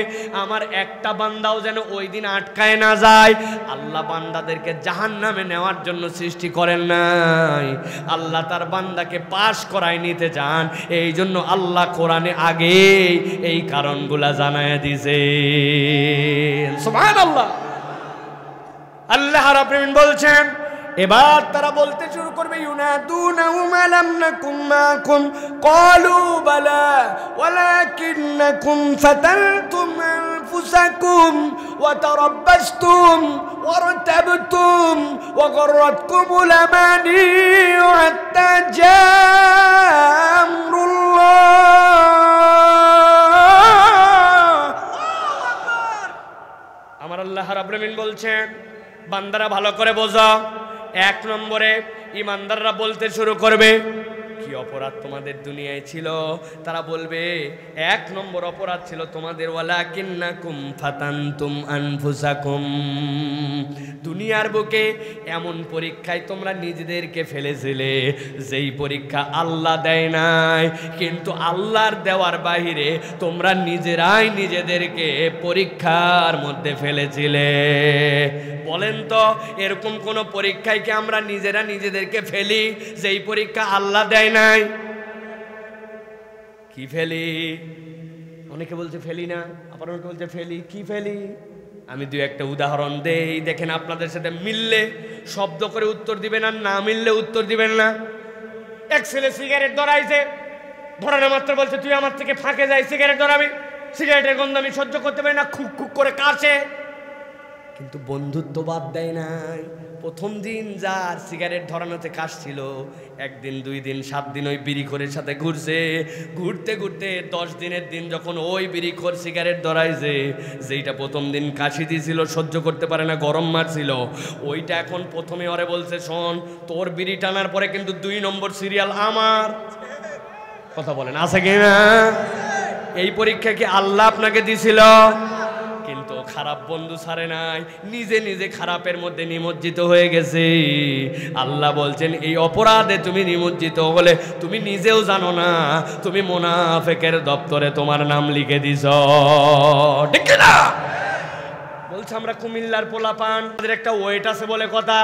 আমার একটা বান্দাও যেন ওই দিন আটকায় না যায়। আল্লাহ বান্দাদেরকে জাহান্নামে নেওয়ার জন্য সৃষ্টি করেন নাই, আল্লাহ তার বান্দাকে পাশ করায় নিতে চান। এই জন্য আল্লাহ কোরআনে আগে এই কারণগুলা জানায় দিয়েছে। সুবহানাল্লাহ। আল্লাহ রাব্বুল আলামিন বলছেন, এবার তারা বলতে শুরু করবে, ইউনাদুনাহুম আলাম নাকুম মাকুম ক্বালু বালা ওয়ালাকিন্নাকুম ফাতানতুম আনফুসাকুম ওয়া তারাব্বাসতুম ওয়ারতাবতুম ওয়া গররাতকুমুল আমানি হাত্তা জাআ আমরুল্লাহ। আমার আল্লাহ রাব্বুল আলামিন বলছেন, বান্দারা ভালো করে বোঝো। এক নম্বরে ইমানদাররা বলতে শুরু করবে, কি অপরাধ তোমাদের দুনিয়ায় ছিল? তারা বলবে, এক নম্বর অপরাধ ছিল তোমাদের ওয়ালাকিন্নাকুম ফাতানতুম আনফুসাকুম, দুনিয়ার বুকে এমন পরীক্ষায় তোমরা নিজেদেরকে ফেলেছিলে যেই পরীক্ষা আল্লাহ দেয় নাই, কিন্তু আল্লাহর দেওয়ার বাহিরে তোমরা নিজেরাই নিজেদেরকে পরীক্ষার মধ্যে ফেলেছিলে। বলেন তো, এরকম কোন পরীক্ষায় কি আমরা নিজেরা নিজেদেরকে ফেলি যেই পরীক্ষা আল্লাহ দেয় নাই? কি ফেলি? অনেকে বলছে ফেলি না, আবার অনেকে বলছে ফেলি। কি ফেলি? আমি দুই একটা উদাহরণ দেই, দেখেন আপনাদের সাথে মিললে শব্দ করে উত্তর দিবেন আর না মিললে উত্তর দিবেন না। এক ছেলে সিগারেট ধরাইছে, ধরানো মাত্র বলছে তুই আমার থেকে ফাঁকে যাই, সিগারেট ধরাবি। সিগারেটের গন্ধ আমি সহ্য করতে পারি না, খুব খুব করে কাশে, কিন্তু বন্ধুত্ব বাদ দেয় নাই। প্রথম দিন যার সিগারেট ধরানোতে কাশছিল, একদিন, 2 দিন, 7 দিন ওই বিড়িখোরের সাথে ঘুরছে। ঘুরতে ঘুরতে 10 দিনের দিন যখন ওই বিড়িখোর সিগারেট ধরাইছে, যেইটা প্রথম দিন কাশি দিয়েছিল, সহ্য করতে পারে না, গরম মারছিল, ওইটা এখন প্রথমে ওরে বলছে, শোন তোর বিড়ি টানার পরে কিন্তু 2 নম্বর সিরিয়াল আমার। কথা বলেন, আছে কিনা? এই পরীক্ষা কি আল্লাহ আপনাকে দিছিল? কিন্তু খারাপ বন্ধু ছাড়ে নাই, নিজে নিজে খারাপের মধ্যে নিমজ্জিত হয়ে গেছে। আল্লাহ বলছেন, এই অপরাধে তুমি নিমজ্জিত হলে তুমি নিজেও জানো না, তুমি মুনাফিকের দপ্তরে তোমার নাম লিখে দিছ, ঠিক না? বলছে আমরা কুমিল্লার পোলাপান, আমাদের একটা ওয়েট আছে বলে কথা,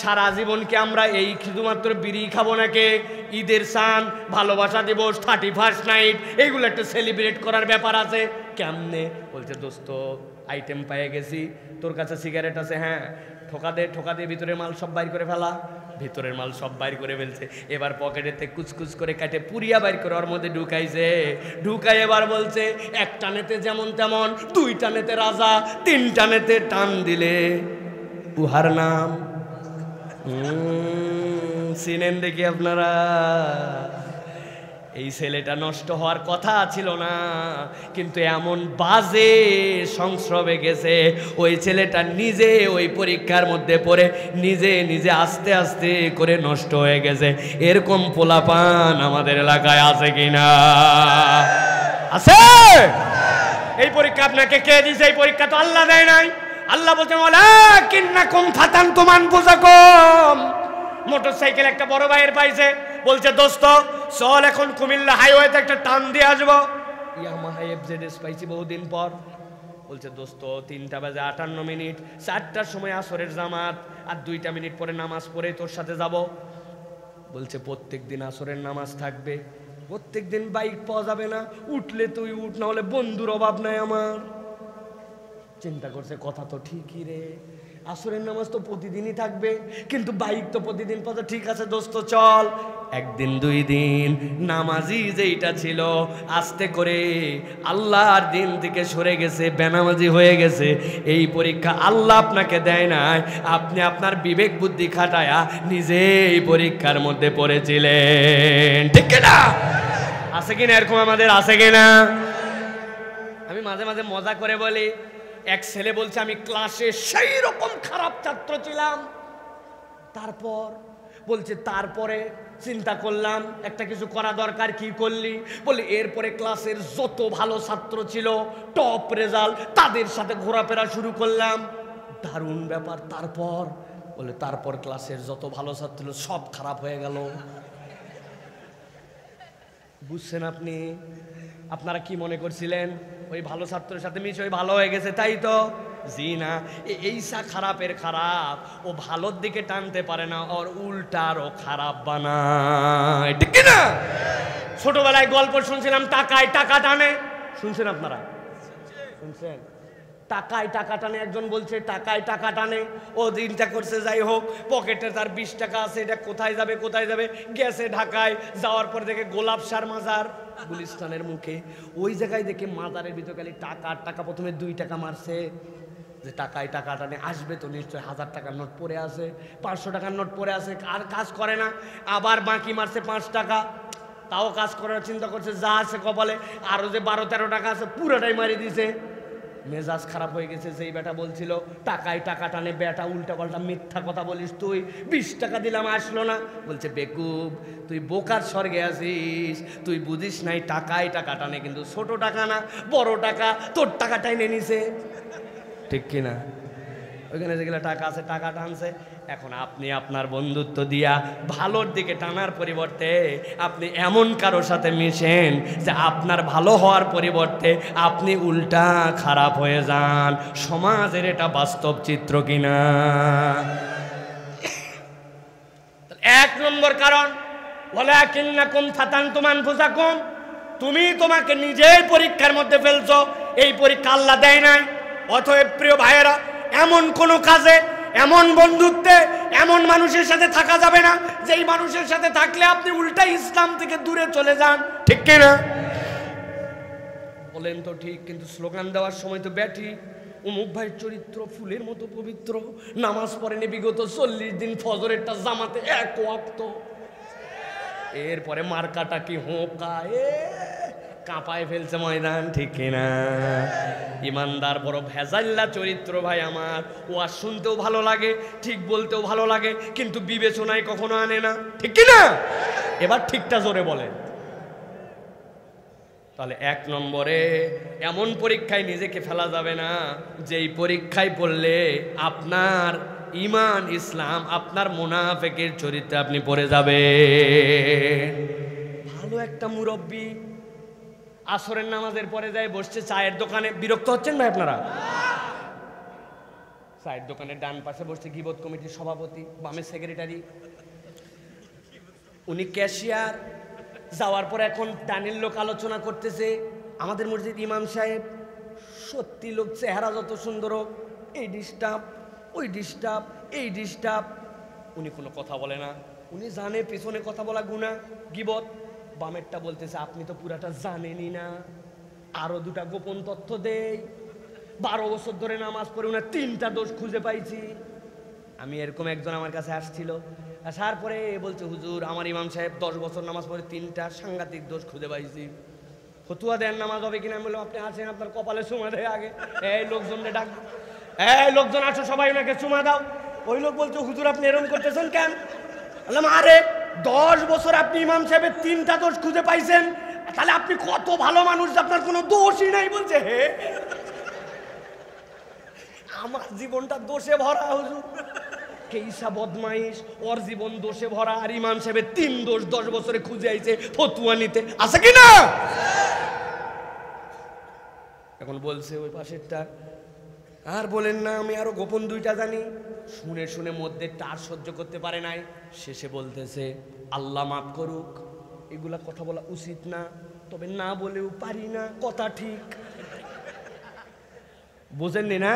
সারা জীবন কি আমরা এই শুধুমাত্র বিড়ি খাবো নাকি? ঈদের চাঁদ, ভালোবাসা দিবস, 31st নাইট, এইগুলো একটা সেলিব্রেট করার ব্যাপার আছে। কেমনে? বলছে দোস্ত আইটেম পেয়ে গেছি, তোর কাছে সিগারেট আছে? হ্যাঁ। ঠোকা দে, ঠোকা দিয়ে ভিতরের মাল সব বাইর করে ফেলা। ভিতরের মাল সব বাইর করে ফেলছে, এবার পকেটেতে কুচকুচ করে কাটে পুরিয়া বাইর করে ওর মধ্যে ঢুকাইছে। ঢুকাই এবার বলছে, এক টানেতে যেমন তেমন, 2 টানেতে রাজা, 3 টানেতে টান দিলে উহার নাম। চিনেন দেখি আপনারা? এই ছেলেটা নষ্ট হওয়ার কথা ছিল না, কিন্তু এমন বাজে সংস্রবে গেছে, ওই ছেলেটা নিজে ওই পরীক্ষার মধ্যে পড়ে নিজে নিজে আস্তে আস্তে করে নষ্ট হয়ে গেছে। এরকম পোলাপান আমাদের এলাকায় আছে কিনা? আছে? এই পরীক্ষা আপনাকে কে দিয়েছে? এই পরীক্ষা তো আল্লাহ দেয় নাই। আল্লাহ বলছেন, ওয়ালাকিন্নাকুম ফাতানতুম আনফুসাকুম। মোটরসাইকেল একটা বড় ভাইয়ের পাইছে, বলছে দোস্ত চল এখন কুমিল্লা হাইওয়েতে একটা টান দিয়ে আসবো। ইয়ামাহা এফজেডএস পাইছি বহুদিন পর। বলছে দোস্ত 3টা বাজে 58 মিনিট, 4টার সময় আসরের জামাত, আর 2টা মিনিট পরে নামাজ পড়ে তোর সাথে যাব। বলছে প্রত্যেক দিন আসরের নামাজ থাকবে, প্রত্যেক দিন বাইক পাওয়া যাবে না, উঠলে তুই উঠ, না হলে বন্ধুর অভাব নাই আমার। চিন্তা করছে কথা তো ঠিকই রে, আসরের নামাজ তো প্রতিদিনই থাকবে, কিন্তু বাইক তো প্রতিদিন পথে। ঠিক আছে দোস্ত চল। একদিন দুই দিন নামাজি যেইটা ছিল আস্তে করে আল্লাহর দিন থেকে সরে গেছে, বেনামাজি হয়ে গেছে। এই পরীক্ষা আল্লাহ আপনাকে দেয় নাই, আপনি আপনার বিবেক বুদ্ধি খাটায়া নিজে এই পরীক্ষার মধ্যে পড়েছিলেন। ঠিক না? আছে কিনা এরকম? আমাদের আছে কিনা? আমি মাঝে মাঝে মজা করে বলি, এক ছেলে বলছে আমি ক্লাসে সেই রকম খারাপ ছাত্র ছিলাম। তারপর বলছে তারপরে চিন্তা করলাম একটা কিছু করা দরকার। কি করলি? বলি এরপরে ক্লাসের যত ভালো ছাত্র ছিল টপ রেজাল্ট, তাদের সাথে ঘোরাফেরা শুরু করলাম। দারুণ ব্যাপার। তারপর বলে তারপর ক্লাসের যত ভালো ছাত্র ছিল সব খারাপ হয়ে গেল। বুঝছেন আপনি? আপনারা কি মনে করছিলেন ওই ভালো ছাত্রের সাথে মিশে ওই ভালো হয়ে গেছে, তাই তো? জি না, এইসা খারাপের খারাপ ও ভালোর দিকে টানতে পারে না, ওর উল্টারও খারাপ বানায়। ঠিক না? ছোটবেলায় গল্প শুনছিলাম টাকায় টাকা টানে। শুনছেন আপনারা? শুনছেন? টাকায় টাকা টানে। একজন বলছে টাকায় টাকা টানে। ও দিনটা করছে, যাই হোক, পকেটে তার 20 টাকা আছে, এটা কোথায় যাবে কোথায় যাবে, গেছে ঢাকায়। যাওয়ার পর দেখে গোলাপ সার মাজার গুলিস্তানের মুখে। ওই জায়গায় দেখে মাজারের ভিতর খালি টাকা আর টাকা। প্রথমে 2 টাকা মারছে, যে টাকায় টাকা টানে, আসবে তো নিশ্চয়। 1000 টাকার নোট পড়ে আছে, 500 টাকার নোট পড়ে আছে, আর কাজ করে না। আবার বাকি মারছে 5 টাকা, তাও কাজ করার চিন্তা করছে, যা আছে কপালে। আরো যে 12-13 টাকা আছে পুরোটাই মারি দিছে। মেজাজ খারাপ হয়ে গেছে। যেই বেটা বলছিল টাকায় টাকা টানে, বেটা উল্টা পাল্টা মিথ্যা কথা বলিস তুই, 20 টাকা দিলাম আসলো না। বলছে বেকুব, তুই বোকার স্বর্গে আছিস, তুই বুঝিস নাই টাকায় টাকা টানে, কিন্তু ছোট টাকা না বড় টাকা তোর টাকা টাইনে নিছে। ঠিক কিনা? ওইখানে যেগুলো টাকা আছে টাকা টানছে। এখন আপনি আপনার বন্ধুত্ব দিয়া ভালোর দিকে টানার পরিবর্তে আপনি এমন কারোর সাথে মিশেন যে আপনার ভালো হওয়ার পরিবর্তে আপনি উল্টা খারাপ হয়ে যান। সমাজের এটা বাস্তব চিত্র কিনা? 1 নম্বর কারণ, ওয়ালাকিন্নাকুম ফাতানতুম আনফুসাকুম, তুমি তোমাকে নিজের পরীক্ষার মধ্যে ফেলছো। এই পরীক্ষা আল্লাহ দেয় নাই। অতএব প্রিয় ভাইয়েরা, এমন কোন কাজে, এমন বন্ধুত্বে, এমন মানুষের সাথে থাকা যাবে না যেই মানুষের সাথে থাকলে আপনি উল্টা ইসলাম থেকে দূরে চলে যান। ঠিক কিনা? বলেন তো ঠিক। কিন্তু স্লোগান দেওয়ার সময় তো ব্যাঠি, অমুক ভাইয়ের চরিত্র ফুলের মতো পবিত্র, নামাজ পড়েনি বিগত 40 দিন, ফজরেরটা জামাতে 1 ওয়াক্ত, এরপরে মার্কাটা কি হোঁকা, কাঁপায় ফেলছে ময়দান। ঠিক কিনা? ইমানদার বড় ভেজাল্লা চরিত্র ভাই আমার। ও আর শুনতেও ভালো লাগে, ঠিক বলতেও ভালো লাগে, কিন্তু বিবেচনায় কখনো আনে না। ঠিক কিনা? এবার ঠিকটা জোরে বলেন। তাহলে 1 নম্বরে এমন পরীক্ষায় নিজেকে ফেলা যাবে না যেই পরীক্ষায় পড়লে আপনার ইমান, ইসলাম, আপনার মুনাফিকের চরিত্রে আপনি পড়ে যাবেন। ভালো একটা মুরব্বী আসরের নামাজের পরে যায় বসছে চায়ের দোকানে। বিরক্ত হচ্ছেন ভাই আপনারা? চায়ের দোকানের ডান পাশে বসছে গীবত কমিটির সভাপতি, বামে সেক্রেটারি, উনি ক্যাশিয়ার। যাওয়ার পরে এখন ডানের লোক আলোচনা করতেছে, আমাদের মসজিদ ইমাম সাহেব সত্যি লোক, চেহারা যত সুন্দর হোক, এই ডিস্টার্ব, ওই ডিস্টার্ব, এই ডিস্টার্ব। উনি কোনো কথা বলে না। উনি জানে পেছনে কথা বলা গুনাহ, গীবত। বামেরটা বলতেছে আপনি তো পুরাটা জানেনই না, আরো 2টা গোপন তথ্য দেই। 12 বছর ধরে নামাজ পড়ে উনার 3টা দোষ খুঁজে পাইছি। আমি এরকম একজন আমার কাছে আসছিল, আসার পরে বলছে হুজুর আমার ইমাম সাহেব 10 বছর নামাজ পড়ে 3টা সাংঘাতিক দোষ খুঁজে পাইছি, ফতুয়া দেন নামাজ হবে কিনা। আমি বললাম আপনি আসেন, আপনার কপালে চুমা দেয় আগে। এই লোকজনকে ডাক, এই লোকজন আসো সবাই ওনাকে চুমা দাও। ওই লোক বলছে হুজুর আপনি এরকম করতেছেন কেন? বললাম আরে 10 বছর আপনি ইমাম সাহেবের 3টা দোষ খুঁজে পাইছেন, তাহলে আপনি কত ভালো মানুষ, আপনার কোনো দোষই নাই। বলছে হে, আমার জীবনটা দোষে ভরা হুজুর। কেইসা বদমাইশ, ওর জীবন দোষে ভরা, আর ইমাম সাহেবের 3 দোষ 10 বছরে খুঁজে আইছে ফতুয়া নিতে। আছে কি না? এখন বলছে ওই পাশেরটা, আর বলেন না আমি আরো গোপন 2টা জানি। শুনে শুনে মধ্যে তার সহ্য করতে পারে নাই, শেষে বলতেছে আল্লাহ মাফ করুক, এগুলা কথা বলা উচিত না, তবে না বলেও পারি না। কথা ঠিক, বোঝেননি না?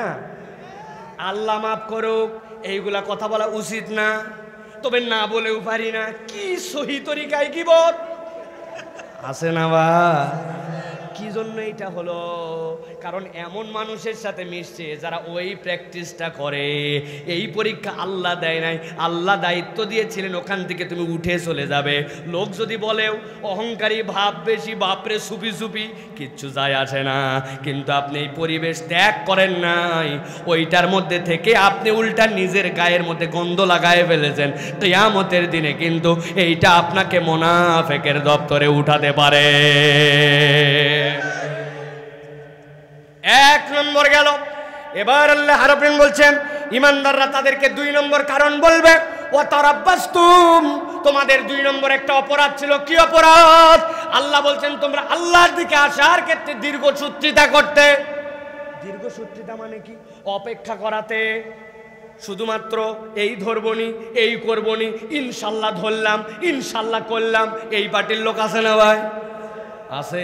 আল্লাহ মাফ করুক, এইগুলা কথা বলা উচিত না, তবে না বলেও পারি না। কি সহি তরিকায় গীবত আছে না ভাই? কি জন্য এটা হলো? কারণ এমন মানুষের সাথে মিশছে যারা ওই প্র্যাকটিসটা করে। এই পরীক্ষা আল্লাহ দেয় নাই, আল্লাহ দায়িত্ব দিয়েছিলেন ওখান থেকে তুমি উঠে চলে যাবে। লোক যদি বলেও অহংকারী ভাব বেশি, বাপরে সুপি সুপি, কিচ্ছু যায় আসে না। কিন্তু আপনি এই পরিবেশ ত্যাগ করেন নাই, ওইটার মধ্যে থেকে আপনি উল্টা নিজের গায়ের মধ্যে গন্ধ লাগায় ফেলেছেন। কিয়ামতের দিনে কিন্তু এইটা আপনাকে মুনাফিকের দপ্তরে উঠাতে পারে। এক নম্বর গেল। এবার আল্লাহ রাব্বুল বলছেন ইমানদাররা তাদেরকে 2 নম্বর কারণ বলবে। ওয়া তারাব্বাসতুম, তোমাদের 2 নম্বর একটা অপরাধ ছিল। কি অপরাধ? আল্লাহ বলছেন তোমরা আল্লাহর দিকে আসার ক্ষেত্রে দীর্ঘসূত্রিতা করতে। দীর্ঘসূত্রিতা মানে কি? অপেক্ষা করাতে। শুধুমাত্র এই ধরবনি, এই করবনি, ইনশাল্লাহ ধরলাম, ইনশাল্লাহ করলাম। এই পার্টির লোক আছে না ভাই? আছে।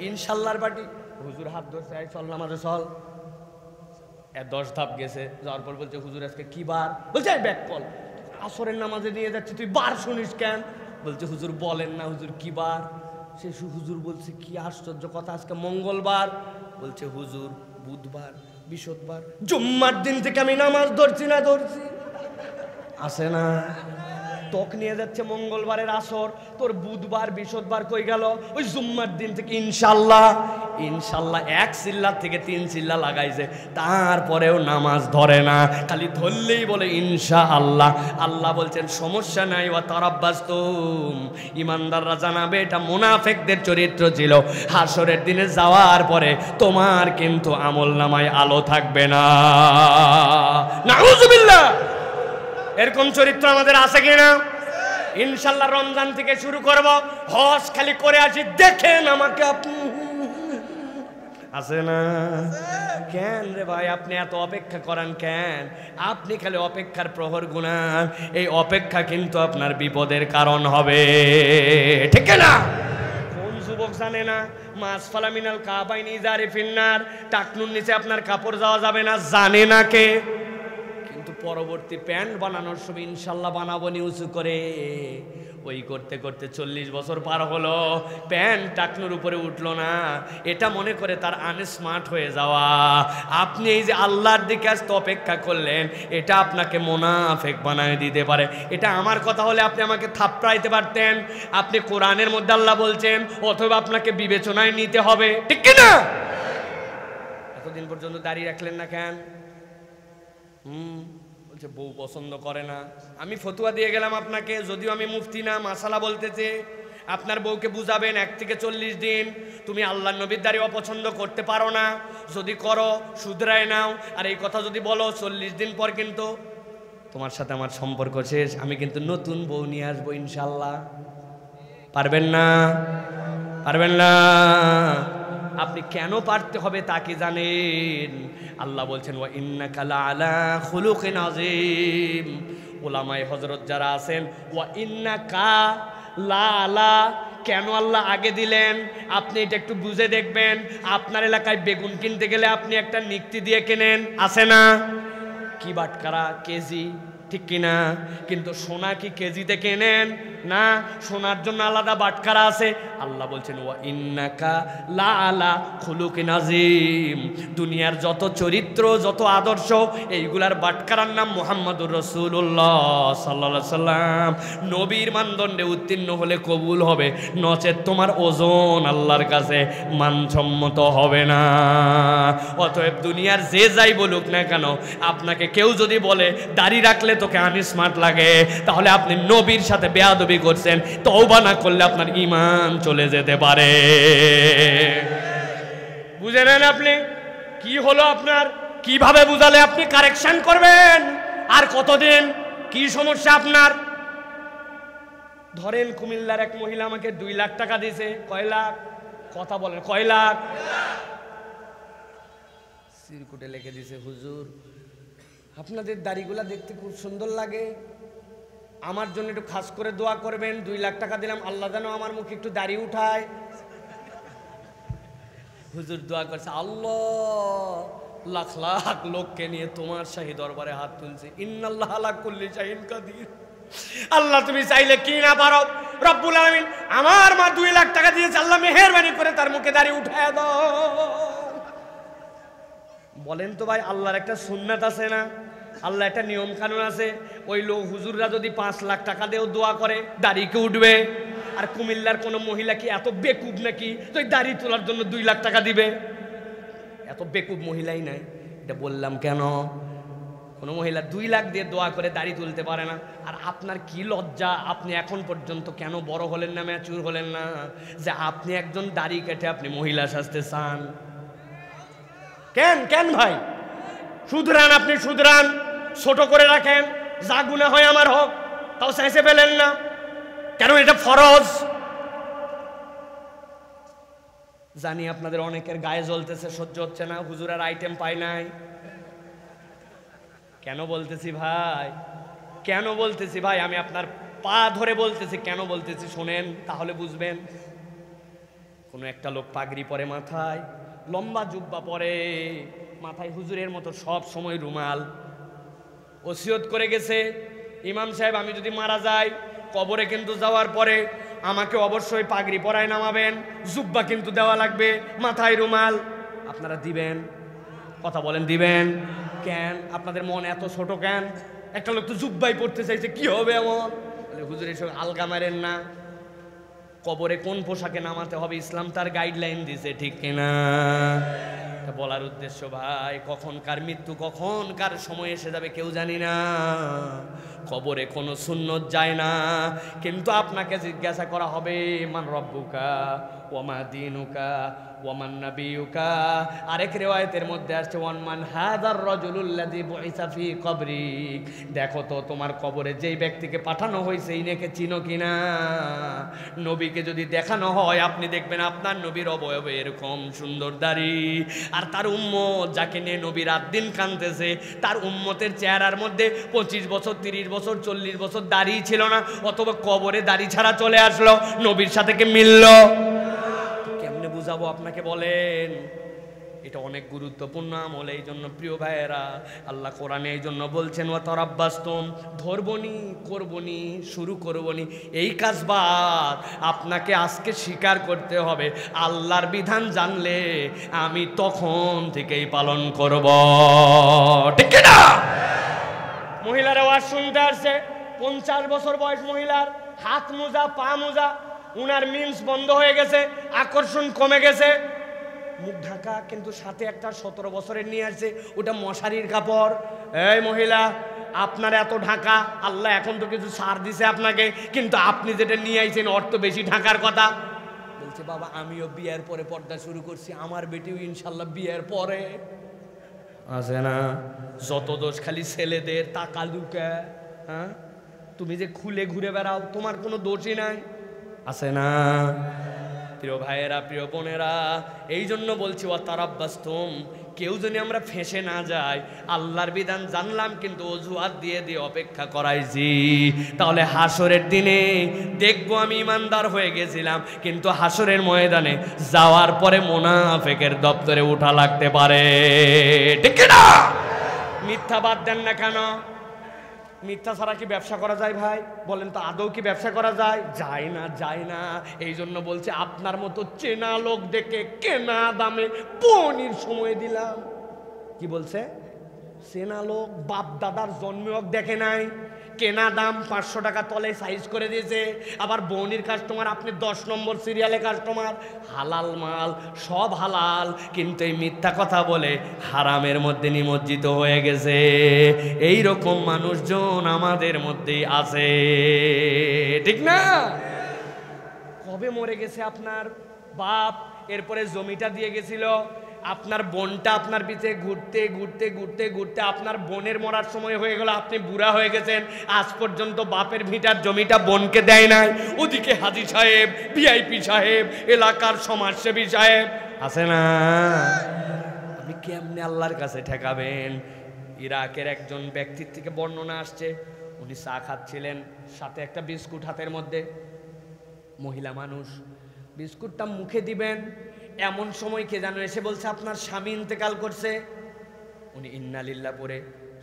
ইনশাল্লাহর পার্টি। হুজুর হাত ধরছে, চল নামাজে চল। 10 ধাপ গেছে, যাওয়ার পর বলছে হুজুর আজকে কি বার? বলছে ব্যাক কল, আসরের নামাজে নিয়ে যাচ্ছি, তুই বার শুনিস কেন? বলছে হুজুর বলেন না হুজুর কি বার? সে হুজুর বলছে কি আশ্চর্য কথা, আজকে মঙ্গলবার। বলছে হুজুর বুধবার, বৃহস্পতিবার, জুম্মার দিন থেকে আমি নামাজ ধরছি না ধরছি। আসে না? তোক নিয়ে যাচ্ছে মঙ্গলবারের আসর, তোর বুধবার বৃহস্পতিবার কই গেল? ওই জুম্মার দিন থেকে ইনশাল্লাহ। ইনশাল্লাহ 1 চিল্লা থেকে 3 চিল্লা লাগাইছে, তারপরেও নামাজ ধরে না, খালি ধরলেই বলে ইনশাআল্লাহ। আল্লাহ বলছেন সমস্যা নাই। ওয়া তারাব্বাসতুম, ইমানদাররা জানাবে এটা মুনাফিকদের চরিত্র ছিল। হাসরের দিনে যাওয়ার পরে তোমার কিন্তু আমলনামায় আলো থাকবে না। নাউযুবিল্লাহ। এরকম চরিত্র আমাদের আছে কিনা? ইনশাল্লাহ রমজান থেকে শুরু করব, হজ খালি করে আসি, দেখেন আমাকে আপনি। আছে না? কেন রে ভাই আপনি এত অপেক্ষা করেন কেন? আপনি খালি অপেক্ষার প্রহর গুনান। এই অপেক্ষা কিন্তু আপনার বিপদের কারণ হবে, ঠিক না? কোন যুবক জানে না মাসফালা মিনাল কাবাইনি জারি ফিন্নার, টাকনুর নিচে আপনার কাপড় যাওয়া যাবে না? জানে না কে? পরবর্তী প্যান্ট বানানোর সময় ইনশাল্লাহ বানাবো নিউজু করে। ওই করতে করতে 40 বছর পার হলো, প্যান্ট টাকনুর উপরে উঠলো না। এটা মনে করে তার আনস্মার্ট হয়ে যাওয়া। আপনি এই যে আল্লাহর দিকে আসতে অপেক্ষা করলেন, এটা আপনাকে মুনাফিক বানায় দিতে পারে। এটা আমার কথা হলে আপনি আমাকে থাপড়াইতে পারতেন। আপনি কোরআনের মধ্যে আল্লাহ বলছেন, অথবা আপনাকে বিবেচনায় নিতে হবে, ঠিক কি না? এতদিন পর্যন্ত দাঁড়িয়ে রাখলেন না কেন? বলছে বউ পছন্দ করে না। আমি ফতুয়া দিয়ে গেলাম আপনাকে, যদিও আমি মুফতি না, মাসালা বলতেছে। আপনার বউকে বুঝাবেন 1 থেকে 40 দিন তুমি আল্লাহর নবীর দাড়ি অপছন্দ করতে পারো না, যদি করো শুধরায় নাও। আর এই কথা যদি বলো 40 দিন পর কিন্তু তোমার সাথে আমার সম্পর্ক শেষ, আমি কিন্তু নতুন বউ নিয়ে আসবো ইনশাল্লাহ। পারবেন না? পারবেন না? আপনি কেন পারতে হবে তা কি জানেন? আল্লাহ বলছেন ওয়া ইন্নাকা লাআলা খুলুকিন আযীম। উলামায়ে হযরত যারা আছেন, ওয়া ইন্নাকা লাআলা কেন আল্লাহ আগে দিলেন আপনি এটা একটু বুঝে দেখবেন। আপনার এলাকায় বেগুন কিনতে গেলে আপনি একটা নিক্তি দিয়ে কেনেন, আছে না? কি বাটকারা কেজি, ঠিক কিনা? কিন্তু সোনা কি কেজিতে কেনেন না? সোনার জন্য আলাদা বাটকারা আছে। আল্লাহ বলছেন ওয়া ইন্নাকা লাআলা খুলুকিন আযীম। দুনিয়ার যত চরিত্র, যত আদর্শ, এইগুলার বাটকারার নাম মুহাম্মদুর রাসূলুল্লাহ সাল্লাল্লাহু আলাইহি সাল্লাম। নবীর মানদণ্ডে উত্তীর্ণ হলে কবুল হবে, নচেত তোমার ওজন আল্লাহর কাছে মানসম্মত হবে না। অতএব দুনিয়ার যে যাই বলুক না কেন, আপনাকে কেউ যদি বলে দাড়ি রাখলে তোকে আনস্মার্ট লাগে, তাহলে আপনি নবীর সাথে বেয়াদবি করছেন। তওবা না করলে আপনার ঈমান চলে যেতে পারে। বুঝে নেন আপনি কি হলো আপনার, কিভাবে বুঝালে আপনি কারেকশন করবেন। আর কতদিন, কি সমস্যা আপনার? ধরেন কুমিল্লার এক মহিলা আমাকে 2 লাখ টাকা দিয়েছে। কয় লাখ? কথা বলেন, কয় লাখ? সিরকুটে লিখে দিয়েছে, হুজুর আপনাদের দাড়িগুলা দেখতে খুব সুন্দর লাগে, আমার জন্য একটু খাস করে দোয়া করবেন। 2 লাখ টাকা দিলাম, আল্লাহ যেন আমার মুখে একটু দাড়ি উঠায়। হুজুর দোয়া করছে, আল্লাহ লাখ লাখ লোককে নিয়ে তোমার শাহী দরবারে হাত তুলছি। ইন্নাল্লাহ আলা কুল্লি শাইইন কাদির। আল্লাহ তুমি চাইলে কি না পারো। রব্বুল আলামিন আমার মা 2 লাখ টাকা দিয়েছে, আল্লাহ মেহেরবানি করে তার মুখে দাড়ি উঠায় দাও। বলেন তো ভাই, আল্লাহর একটা সুন্নাত আছে না? আল্লাহ একটা নিয়ম কানুন আছে। ওই লোক হুজুররা যদি 5 লাখ টাকা দিয়েও দোয়া করে দাড়ি কি উঠবে? আর কুমিল্লার কোনো মহিলা কি এত বেকুব নাকি তো দাড়ি তোলার জন্য 2 লাখ টাকা দিবে? এত বেকুব মহিলাই নাই। এটা বললাম কেন? কোনো মহিলা 2 লাখ দিয়ে দোয়া করে দাড়ি তুলতে পারে না। আর আপনার কি লজ্জা, আপনি এখন পর্যন্ত কেন বড় হলেন না, ম্যাচুর হলেন না, যে আপনি একজন দাড়ি কেটে আপনি মহিলা সাজতে চান? কেন কেন ভাই? শুধরান, আপনি শুধরান, ছোট করে রাখেন, যা গুনাহ হয় আমার হোক, তাও চেঁচে ফেলেন না কেন? এটা ফরজ। জানি আপনাদের অনেকের গায়ে জ্বলতেছে, সহ্য হচ্ছে না, হুজুরের আইটেম পায় নাই। কেন বলতেছি ভাই, কেন বলতেছি ভাই? আমি আপনার পা ধরে বলতেছি, কেন বলতেছি শোনেন, তাহলে বুঝবেন। কোনো একটা লোক পাগড়ি পরে, মাথায় লম্বা জুব্বা পরে, মাথায় হুজুরের মতো সব সময় রুমাল, ওসিয়ত করে গেছে, ইমাম সাহেব আমি যদি মারা যাই কবরে কিন্তু যাওয়ার পরে আমাকে অবশ্যই পাগড়ি পরায় নামাবেন, জুব্বা কিন্তু দেওয়া লাগবে, মাথায় রুমাল। আপনারা দিবেন? কথা বলেন, দিবেন? কেন আপনাদের মন এত ছোট কেন? একটা লোক তো জুব্বাই পড়তে চাইছে, কি হবে এমন? হুজুর এসব আলগা মারেন না। কবরে কোন পোশাকে নামাতে হবে ইসলাম তার গাইডলাইন দিছে, ঠিক কিনা? বলার উদ্দেশ্য ভাই, কখন কার মৃত্যু, কখন কার সময় এসে যাবে কেউ জানি না। কবরে কোনো সুন্নত যায় না, কিন্তু আপনাকে জিজ্ঞাসা করা হবে মান রব্বুকা ওয়া দীনুকা ওয়া মান নাবিয়ুকা। আরেক রিওয়ায়াতের মধ্যে আসছে ওয়ান মান হাযার রাজুলুল্লাযী বুইসা ফি কবরিক। দেখো তো তোমার কবরে যেই ব্যক্তিকে পাঠানো হয়েছে ইনাকে চিনো কিনা? নবীকে যদি দেখানো হয় আপনি দেখবেন আপনার নবীর অবয়বে এরকম সুন্দর দাড়ি, আর তার উম্মত যাকে নিয়ে নবী রাত দিন কাঁদতেছে তার উম্মতের চেহারার মধ্যে 25 বছর 30 বছর 40 বছর দাড়ি ছিল না, অথবা কবরে দাড়ি ছাড়া চলে আসলো, নবীর সাথে কে মিলল? কেমনে বুঝাবো আপনাকে বলেন? এটা অনেক গুরুত্বপূর্ণ আমল। এই জন্য প্রিয় ভাইয়েরা, আল্লাহ কোরআনে এই জন্য বলছেন ওয়া তারাব্বাসতুম, ধরবনি, করবনি, শুরু করবনি, এই কাজ বাদ আপনাকে আজকে স্বীকার করতে হবে আল্লাহর বিধান জানলে আমি তখন থেকেই পালন করব, ঠিক না? মহিলারা ওয়াজ শুনতে আসছে, 50 বছর বয়স মহিলার, হাত মোজা পা মোজা, উনার মিন্স বন্ধ হয়ে গেছে, আকর্ষণ কমে গেছে, মুখ ঢাকা, কিন্তু সাথে একটা 17 বছরের নিয়ে আসছে, ওটা মশারির কাপড়। এই মহিলা, আপনার এত ঢাকা, আল্লাহ এখন তো কিছু ছাড় দিছে আপনাকে, কিন্তু আপনি যেটা নিয়ে আইছেন অর্থ বেশি ঢাকার কথা। বলছে বাবা আমিও বিয়ের পরে পর্দা শুরু করছি, আমার বেটিও ইনশাল্লাহ বিয়ের পরে। আছে না যত দোষ খালি ছেলেদের, টাকা লুকা। হ্যাঁ, তুমি যে খুলে ঘুরে বেড়াও তোমার কোনো দোষই নাই, আছে না? প্রিয় ভাইয়েরা, প্রিয় বোনেরা, এই জন্য বলছি ওয়া তারাব্বাসতুম, কেউ যদি আমরা ফেঁসে না যাই, আল্লাহর বিধান জানলাম কিন্তু অজুহাত দিয়ে দিয়ে অপেক্ষা করাইছি, তাহলে হাসরের দিনে দেখবো আমি ইমানদার হয়ে গেছিলাম, কিন্তু হাসরের ময়দানে যাওয়ার পরে মুনাফিকের দপ্তরে উঠা লাগতে পারে, ঠিক না? মিথ্যা বাদ দেন না কেন? মিথ্যা ছাড়া কি ব্যবসা করা যায় ভাই? বলেন তো, আদৌ কি ব্যবসা করা যায়? যায় না, যায় না। এই জন্য বলছে আপনার মতো চেনা লোক দেখে কেনা দামে পনির সময় দিলাম। কি বলছে? চেনা লোক, বাপ দাদার জন্মেও দেখে নাই, কেনা দাম 500 টাকা তলে সাইজ করে দিয়েছে, আবার বনির কাস্টমার, আপনি 10 নম্বর সিরিয়ালে কাস্টমার। হালাল মাল, সব হালাল, কিন্তু এই মিথ্যা কথা বলে হারামের মধ্যে নিমজ্জিত হয়ে গেছে। এই রকম মানুষজন আমাদের মধ্যেই আছে, ঠিক না? কবে মরে গেছে আপনার বাপ, এরপরে জমিটা দিয়ে গেছিল, আপনার বোনটা আপনার পিছে ঘুরতে ঘুরতে ঘুরতে ঘুরতে আপনার বোনের মরার সময় হয়ে গেল, আপনি বুড়া হয়ে গেছেন, আজ পর্যন্ত বাপের ভিটার জমিটা বোনকে দেয় নাই। ওদিকে হাজী সাহেব, ভিআইপি সাহেব, এলাকার সমাজসেবী সাহেব, আছে না? আপনি কেমনে আল্লাহর কাছে ঠেকাবেন? ইরাকের একজন ব্যক্তির থেকে বর্ণনা আসছে, উনি চা খাচ্ছিলেন, সাথে একটা বিস্কুট হাতের মধ্যে, মহিলা মানুষ, বিস্কুটটা মুখে দিবেন, এমন সময় কে যেন এসে বলছে আপনার স্বামী ইন্তেকাল করছে। উনি ইন্নালিল্লাহ পড়ে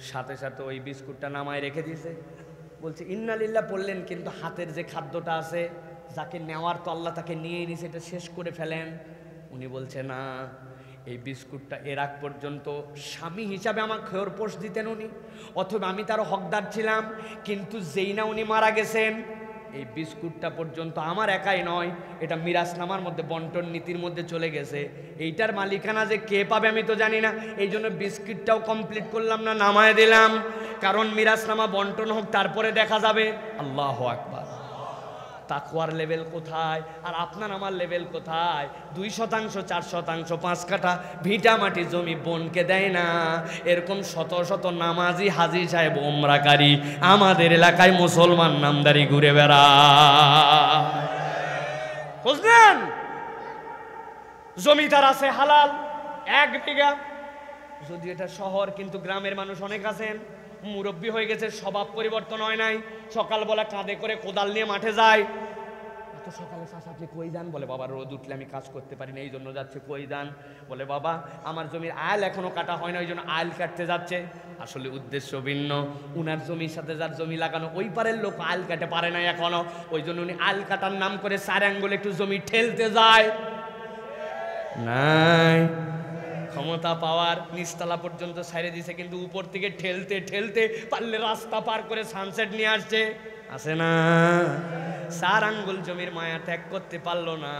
সাথে সাথে ওই বিস্কুটটা নামায় রেখে দিয়েছে। বলছে ইন্নালিল্লাহ পড়লেন, কিন্তু হাতের যে খাদ্যটা আছে, যাকে নেওয়ার তো আল্লাহ তাকে নিয়ে নিছে, এটা শেষ করে ফেলেন। উনি বলছে না, এই বিস্কুটটা এর আগ পর্যন্ত স্বামী হিসাবে আমার খেয়র পোষ দিতেন উনি, অথবা আমি তার হকদার ছিলাম, কিন্তু যেই না উনি মারা গেছেন, এই বিস্কুটটা পর্যন্ত আমার একাই নয়, এটা মিরাসনামার মধ্যে বন্টন নীতির মধ্যে চলে গেছে। এইটার মালিকানা যে কে পাবে আমি তো জানি না, এই জন্য বিস্কুটটাও কমপ্লিট করলাম না, নামায় দিলাম, কারণ মিরাসনামা বন্টন হোক, তারপরে দেখা যাবে। আল্লাহু আকবার। তাকওয়ার লেভেল কোথায় আর আপনার আমার লেভেল কোথায়? 2%, 4%, 5 কাঠা ভিটা মাটি জমি বোনকে দেয় না, এরকম শত শত নামাজি হাজি সাহেব ওমরাকারী আমাদের এলাকায় মুসলমান নামদারি ঘুরে বেড়ায়। বুঝলেন? জমিদার আছে হালাল 1 বিঘা, যদি এটা শহর, কিন্তু গ্রামের মানুষ অনেক আছেন, মুরব্বী হয়ে গেছে, স্বভাব পরিবর্তন হয় নাই, সকালবেলা কাঁধে করে কোদাল নিয়ে মাঠে যায়। এত সকালে চাচা আপনি কই যান? বলে বাবা রোদ উঠলে আমি কাজ করতে পারি না, এই জন্য যাচ্ছে। কই যান? বলে বাবা আমার জমির আইল এখনো কাটা হয় না, ওই জন্য আইল কাটতে যাচ্ছে। আসলে উদ্দেশ্য ভিন্ন, উনার জমির সাথে যার জমি লাগানো ওই পারের লোক আইল কাটতে পারে না এখনো, ওই জন্য উনি আইল কাটার নাম করে 4 আঙ্গুল একটু জমি ঠেলতে যায়। নাই ক্ষমতা পাওয়ার নিচতলা পর্যন্ত ছাইড়ে দিছে, কিন্তু উপর থেকে ঠেলতে ঠেলতে পারলে রাস্তা পার করে সানসেট নিয়ে আসছে। আসে না? 4 আঙ্গুল জমির মায়া ত্যাগ করতে পারলো না।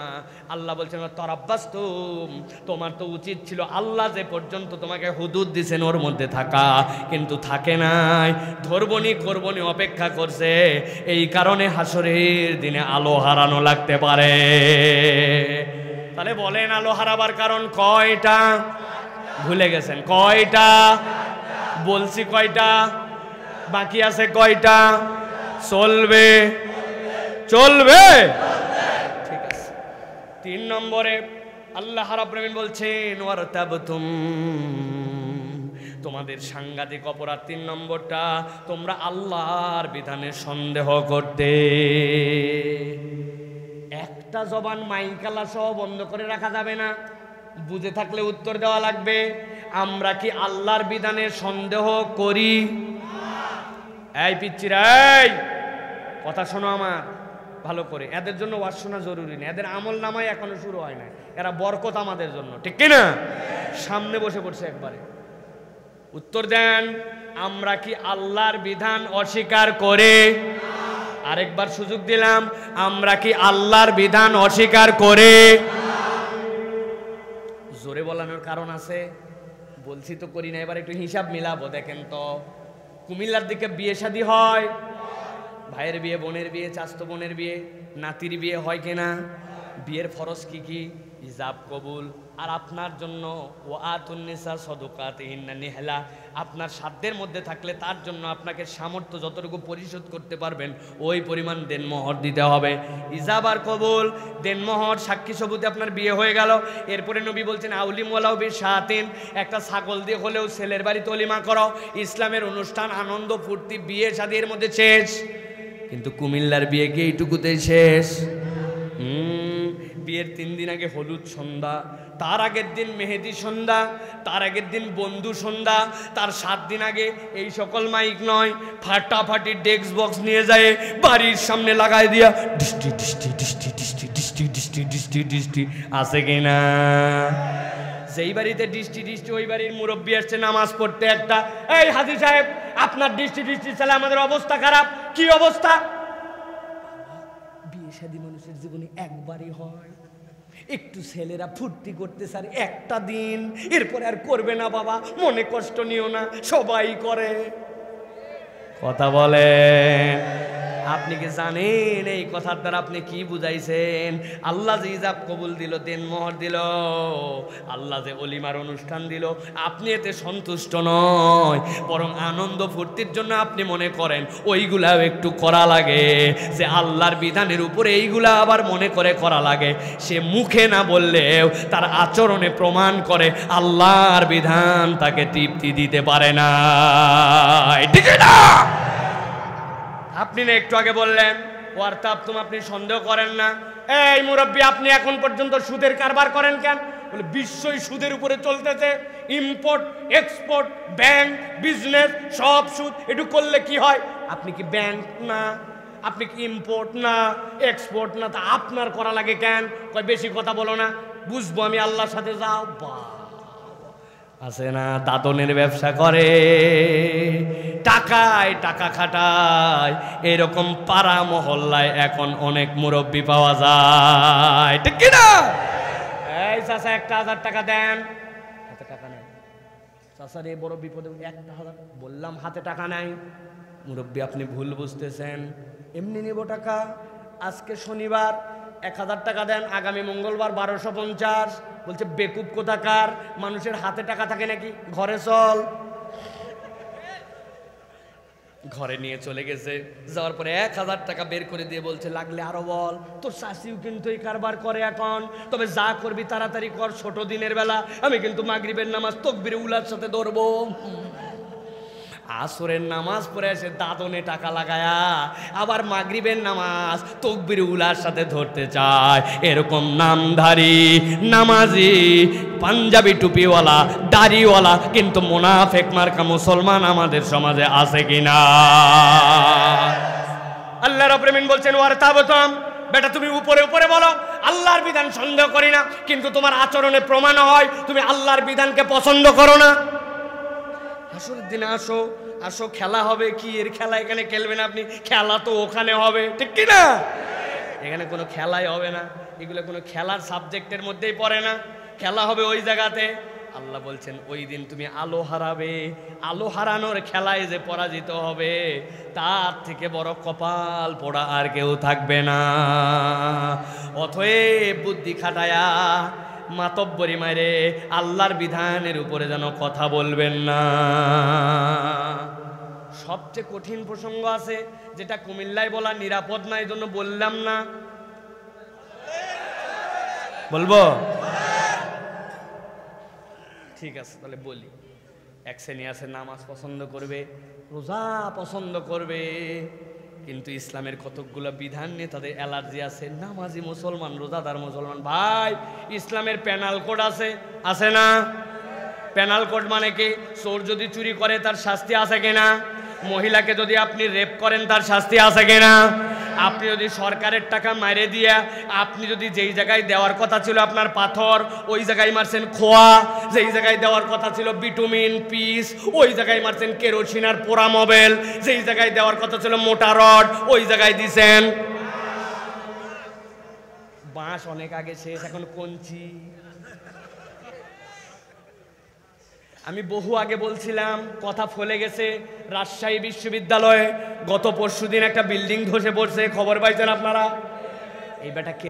আল্লাহ বলছেন তরাব্বাস্তুম, তোমার তো উচিত ছিল আল্লাহ যে পর্যন্ত তোমাকে হুদুদ দিছেন ওর মধ্যে থাকা, কিন্তু থাকে নাই, ধরবনি করবনি অপেক্ষা করছে। এই কারণে হাসরের দিনে আলো হারানো লাগতে পারে। তাহলে বলেন আলো হারাবার কারণ কয়টা? ভুলে গেছেন কয়টা? বলছি কয়টা? বাকি আছে কয়টা? চলবে চলবে, ঠিক আছে। 3 নম্বরে আল্লাহ রাব্বুল আলামিন বলছেন ওয়ারতাবতুম, তোমাদের সাংঘাতিক অপরাধ 3 নম্বরটা, তোমরা আল্লাহর বিধানে সন্দেহ করতে। একটা জবান মাইকালা সহ বন্ধ করে রাখা যাবে না, বুঝে থাকলে উত্তর দেওয়া লাগবে। আমরা কি আল্লাহর বিধানে সন্দেহ করি? এই পিচ্চিরা, এই কথা শোনো আমার ভালো করে, এদের জন্য ওয়াজ শোনা জরুরি না, এদের আমল নামায় এখনো শুরু হয় না, এরা বরকত আমাদের জন্য, ঠিক কিনা? সামনে বসে পড়ছে একবারে। উত্তর দেন, আমরা কি আল্লাহর বিধান অস্বীকার করে? আরেকবার সুযোগ দিলাম, আমরা কি আল্লাহর বিধান অস্বীকার করে? জোরে বলানোর কারণ আছে, বলছি তো করি না। এবার একটু হিসাব মিলাবো। দেখেন তো, কুমিল্লার দিকে বিয়ে শাদী হয়, ভাইয়ের বিয়ে, বোনের বিয়ে, চাচতো বোনের বিয়ে, নাতির বিয়ে হয় কিনা? বিয়ের ফরজ কি কি? হিজাব, কবুল। আর আপনার জন্য ওয়াতুন নিসা সাদাকাতিহিন্না নিহলা, আপনার সাধ্যের মধ্যে থাকলে তার জন্য আপনাকে সামর্থ্য যতটুকু পরিশোধ করতে পারবেন ওই পরিমাণ দেনমোহর দিতে হবে। হিজাব আর কবুল, দেনমোহর, সাক্ষী সবুতে আপনার বিয়ে হয়ে গেল। এরপরে নবী বলছেন আউলিম ওয়ালাউ বিশাতিন, একটা ছাগল দিয়ে হলেও ছেলের বাড়িতে ওলিমা করো। ইসলামের অনুষ্ঠান, আনন্দ ফুর্তি, বিয়ে শাদীর মধ্যে শেষ। কিন্তু কুমিল্লার বিয়ে কি এইটুকুতেই শেষ? বিয়ের 3 দিন আগে হলুদ সন্ধ্যা, তার আগের দিন মেহেদি সন্ধ্যা, তার আগের দিন বন্ধু সন্ধ্যা, তার 7 দিন আগে এই সকল মাইক নয়, ফাটাফাটি ডেস্ক বক্স নিয়ে যায় বাড়ির সামনে লাগাই দিয়া ডিস্টি ডিস্টি ডিস্টি ডিস্টি ডিস্টি ডিস্টি ডিস্টি ডিস্টি, আছে কিনা? যেই বাড়িতে ডিস্টি ডিস্টি ওই বাড়ির মুরব্বী আসছে নামাজ পড়তে, একটা এই হাজি সাহেব আপনার ডিস্টি ডিস্টি চালে আমাদের অবস্থা খারাপ। কি অবস্থা? বিয়ে শাদী মানুষের জীবনে একবারই হয়, একটু ছেলেরা ফুর্তি করতে স্যার একটা দিন, এরপরে আর করবে না বাবা, মনে কষ্ট নিও না, সবাই করে। কথা বলেন, আপনি কি জানেন এই কথার দ্বারা আপনি কি বুঝাইছেন? আল্লাহ যে হিজাব কবুল দিল, দেনমোহর দিল, আল্লাহ যে অলিমার অনুষ্ঠান দিল, আপনি এতে সন্তুষ্ট নয়, বরং আনন্দ ফুর্তির জন্য আপনি মনে করেন ওইগুলাও একটু করা লাগে। যে আল্লাহর বিধানের উপরে এইগুলা আবার মনে করে করা লাগে, সে মুখে না বললেও তার আচরণে প্রমাণ করে আল্লাহর বিধান তাকে তৃপ্তি দিতে পারে না, ঠিক না? আপনি না একটু আগে বললেন ওয়ারতাবতুম, আপনি সন্দেহ করেন না। এই মুরব্বী, আপনি এখন পর্যন্ত সুদের কারবার করেন কেন? বলে বিশ্বই সুদের উপরে চলতেছে, ইম্পোর্ট এক্সপোর্ট ব্যাংক বিজনেস সব সুদ, একটু করলে কি হয়? আপনি কি ব্যাংক না, আপনি কি ইম্পোর্ট না, এক্সপোর্ট না, তা আপনার করা লাগে কেন? কয় বেশি কথা বলো না, বুঝবো আমি আল্লাহর সাথে। যাও বা আছে না, দাদনের ব্যবসা করে, টাকায় টাকা খাটায়, এরকম পাড়া মহল্লায় এখন অনেক মুরব্বি পাওয়া যায়, ঠিক কিনা? এই চাচা একটা 1000 টাকা দেন, হাতে টাকা নাই। চাচা রে বড় বিপদে, 1000 বললাম, হাতে টাকা নাই। মুরব্বি আপনি ভুল বুঝতেছেন, এমনি নিব টাকা, আজকে শনিবার 1000 টাকা দেন, আগামী মঙ্গলবার 1250। বলছে বেকুব কোথাকার, মানুষের হাতে টাকা থাকে নাকি? ঘরে চল। ঘরে নিয়ে চলে গেছে, যাওয়ার পরে 1000 টাকা বের করে দিয়ে বলছে লাগলে আরো বল। তোর শাশিও কিন্তু এই কারবার করে এখন, তবে যা করবি তাড়াতাড়ি কর, ছোট দিনের বেলা আমি কিন্তু মাগরিবের নামাজ তাকবীরে উলার সাথে ধরবো। আসরের নামাজ পড়ে এসে দাদনে টাকা লাগায়া আবার মাগরিবের নামাজ তাকবীরে উলার সাথে ধরতে চায়। এরকম নামধারী নামাজি পাঞ্জাবি টুপিওয়ালা দাড়িওয়ালা কিন্তু মুনাফিক মার্কা মুসলমান আমাদের সমাজে আছে কিনা? আল্লাহ রাব্বুল আলামিন বলছেন ওয়ারতাবতাম, বেটা তুমি উপরে উপরে বলো আল্লাহর বিধান সন্দেহ করি না, কিন্তু তোমার আচরণে প্রমাণ হয় তুমি আল্লাহর বিধানকে পছন্দ করো না। আসরের দিনে আসো, আসো খেলা হবে, কি এর খেলা এখানে খেলবেন আপনি? খেলা তো ওখানে হবে, ঠিক কি না? এখানে কোনো খেলাই হবে না, এগুলো কোনো খেলার সাবজেক্টের মধ্যেই পড়ে না, খেলা হবে ওই জায়গাতে। আল্লাহ বলছেন ওই দিন তুমি আলো হারাবে, আলো হারানোর খেলায় যে পরাজিত হবে তার থেকে বড় কপাল পোড়া আর কেউ থাকবে না। অতএব বুদ্ধি খাটায়া মাতব্বরি মারে আল্লাহর বিধানের উপরে যেন কথা বলবেন না। সবচেয়ে কঠিন প্রসঙ্গ আছে যেটা কুমিল্লায় বলা নিরাপদ না, এই জন্য বললাম না। বলবো? ঠিক আছে তাহলে বলি। এক শ্রেণী আছে নামাজ পছন্দ করবে, রোজা পছন্দ করবে, কিন্তু ইসলামের কতকগুলো বিধান নিয়ে তাদের অ্যালার্জি আছে। নামাজি মুসলমান, রোজাদার মুসলমান, ভাই ইসলামের পেনাল কোড আছে, আছে না? পেনাল কোড মানে কি? চোর যদি চুরি করে তার শাস্তি আছে কিনা? মহিলাকে যদি আপনি রেপ করেন তার শাস্তি আছে কিনা? আপনি যদি সরকারের টাকা মাইরে দিয়া আপনি যদি যেই জায়গায় দেওয়ার কথা ছিল আপনার পাথর, ওই জায়গায় মারছেন খোয়া, যেই জায়গায় দেওয়ার কথা ছিল ভিটামিন পিস, ওই জায়গায় মারছেন কেরোসিন আর পোড়া মোবাইল, যেই জায়গায় দেওয়ার কথা ছিল মোটা রড, ওই জায়গায় দিছেন বাঁশ। অনেক আগে শেষ, এখন কঞ্চি। আমি বহু আগে বলছিলাম, কথা ফলে গেছে। রাজশাহী বিশ্ববিদ্যালয়ে গত পরশুদিন একটা বিল্ডিং ধসে পড়ছে, খবর পাইছেন আপনারা? এই বেটা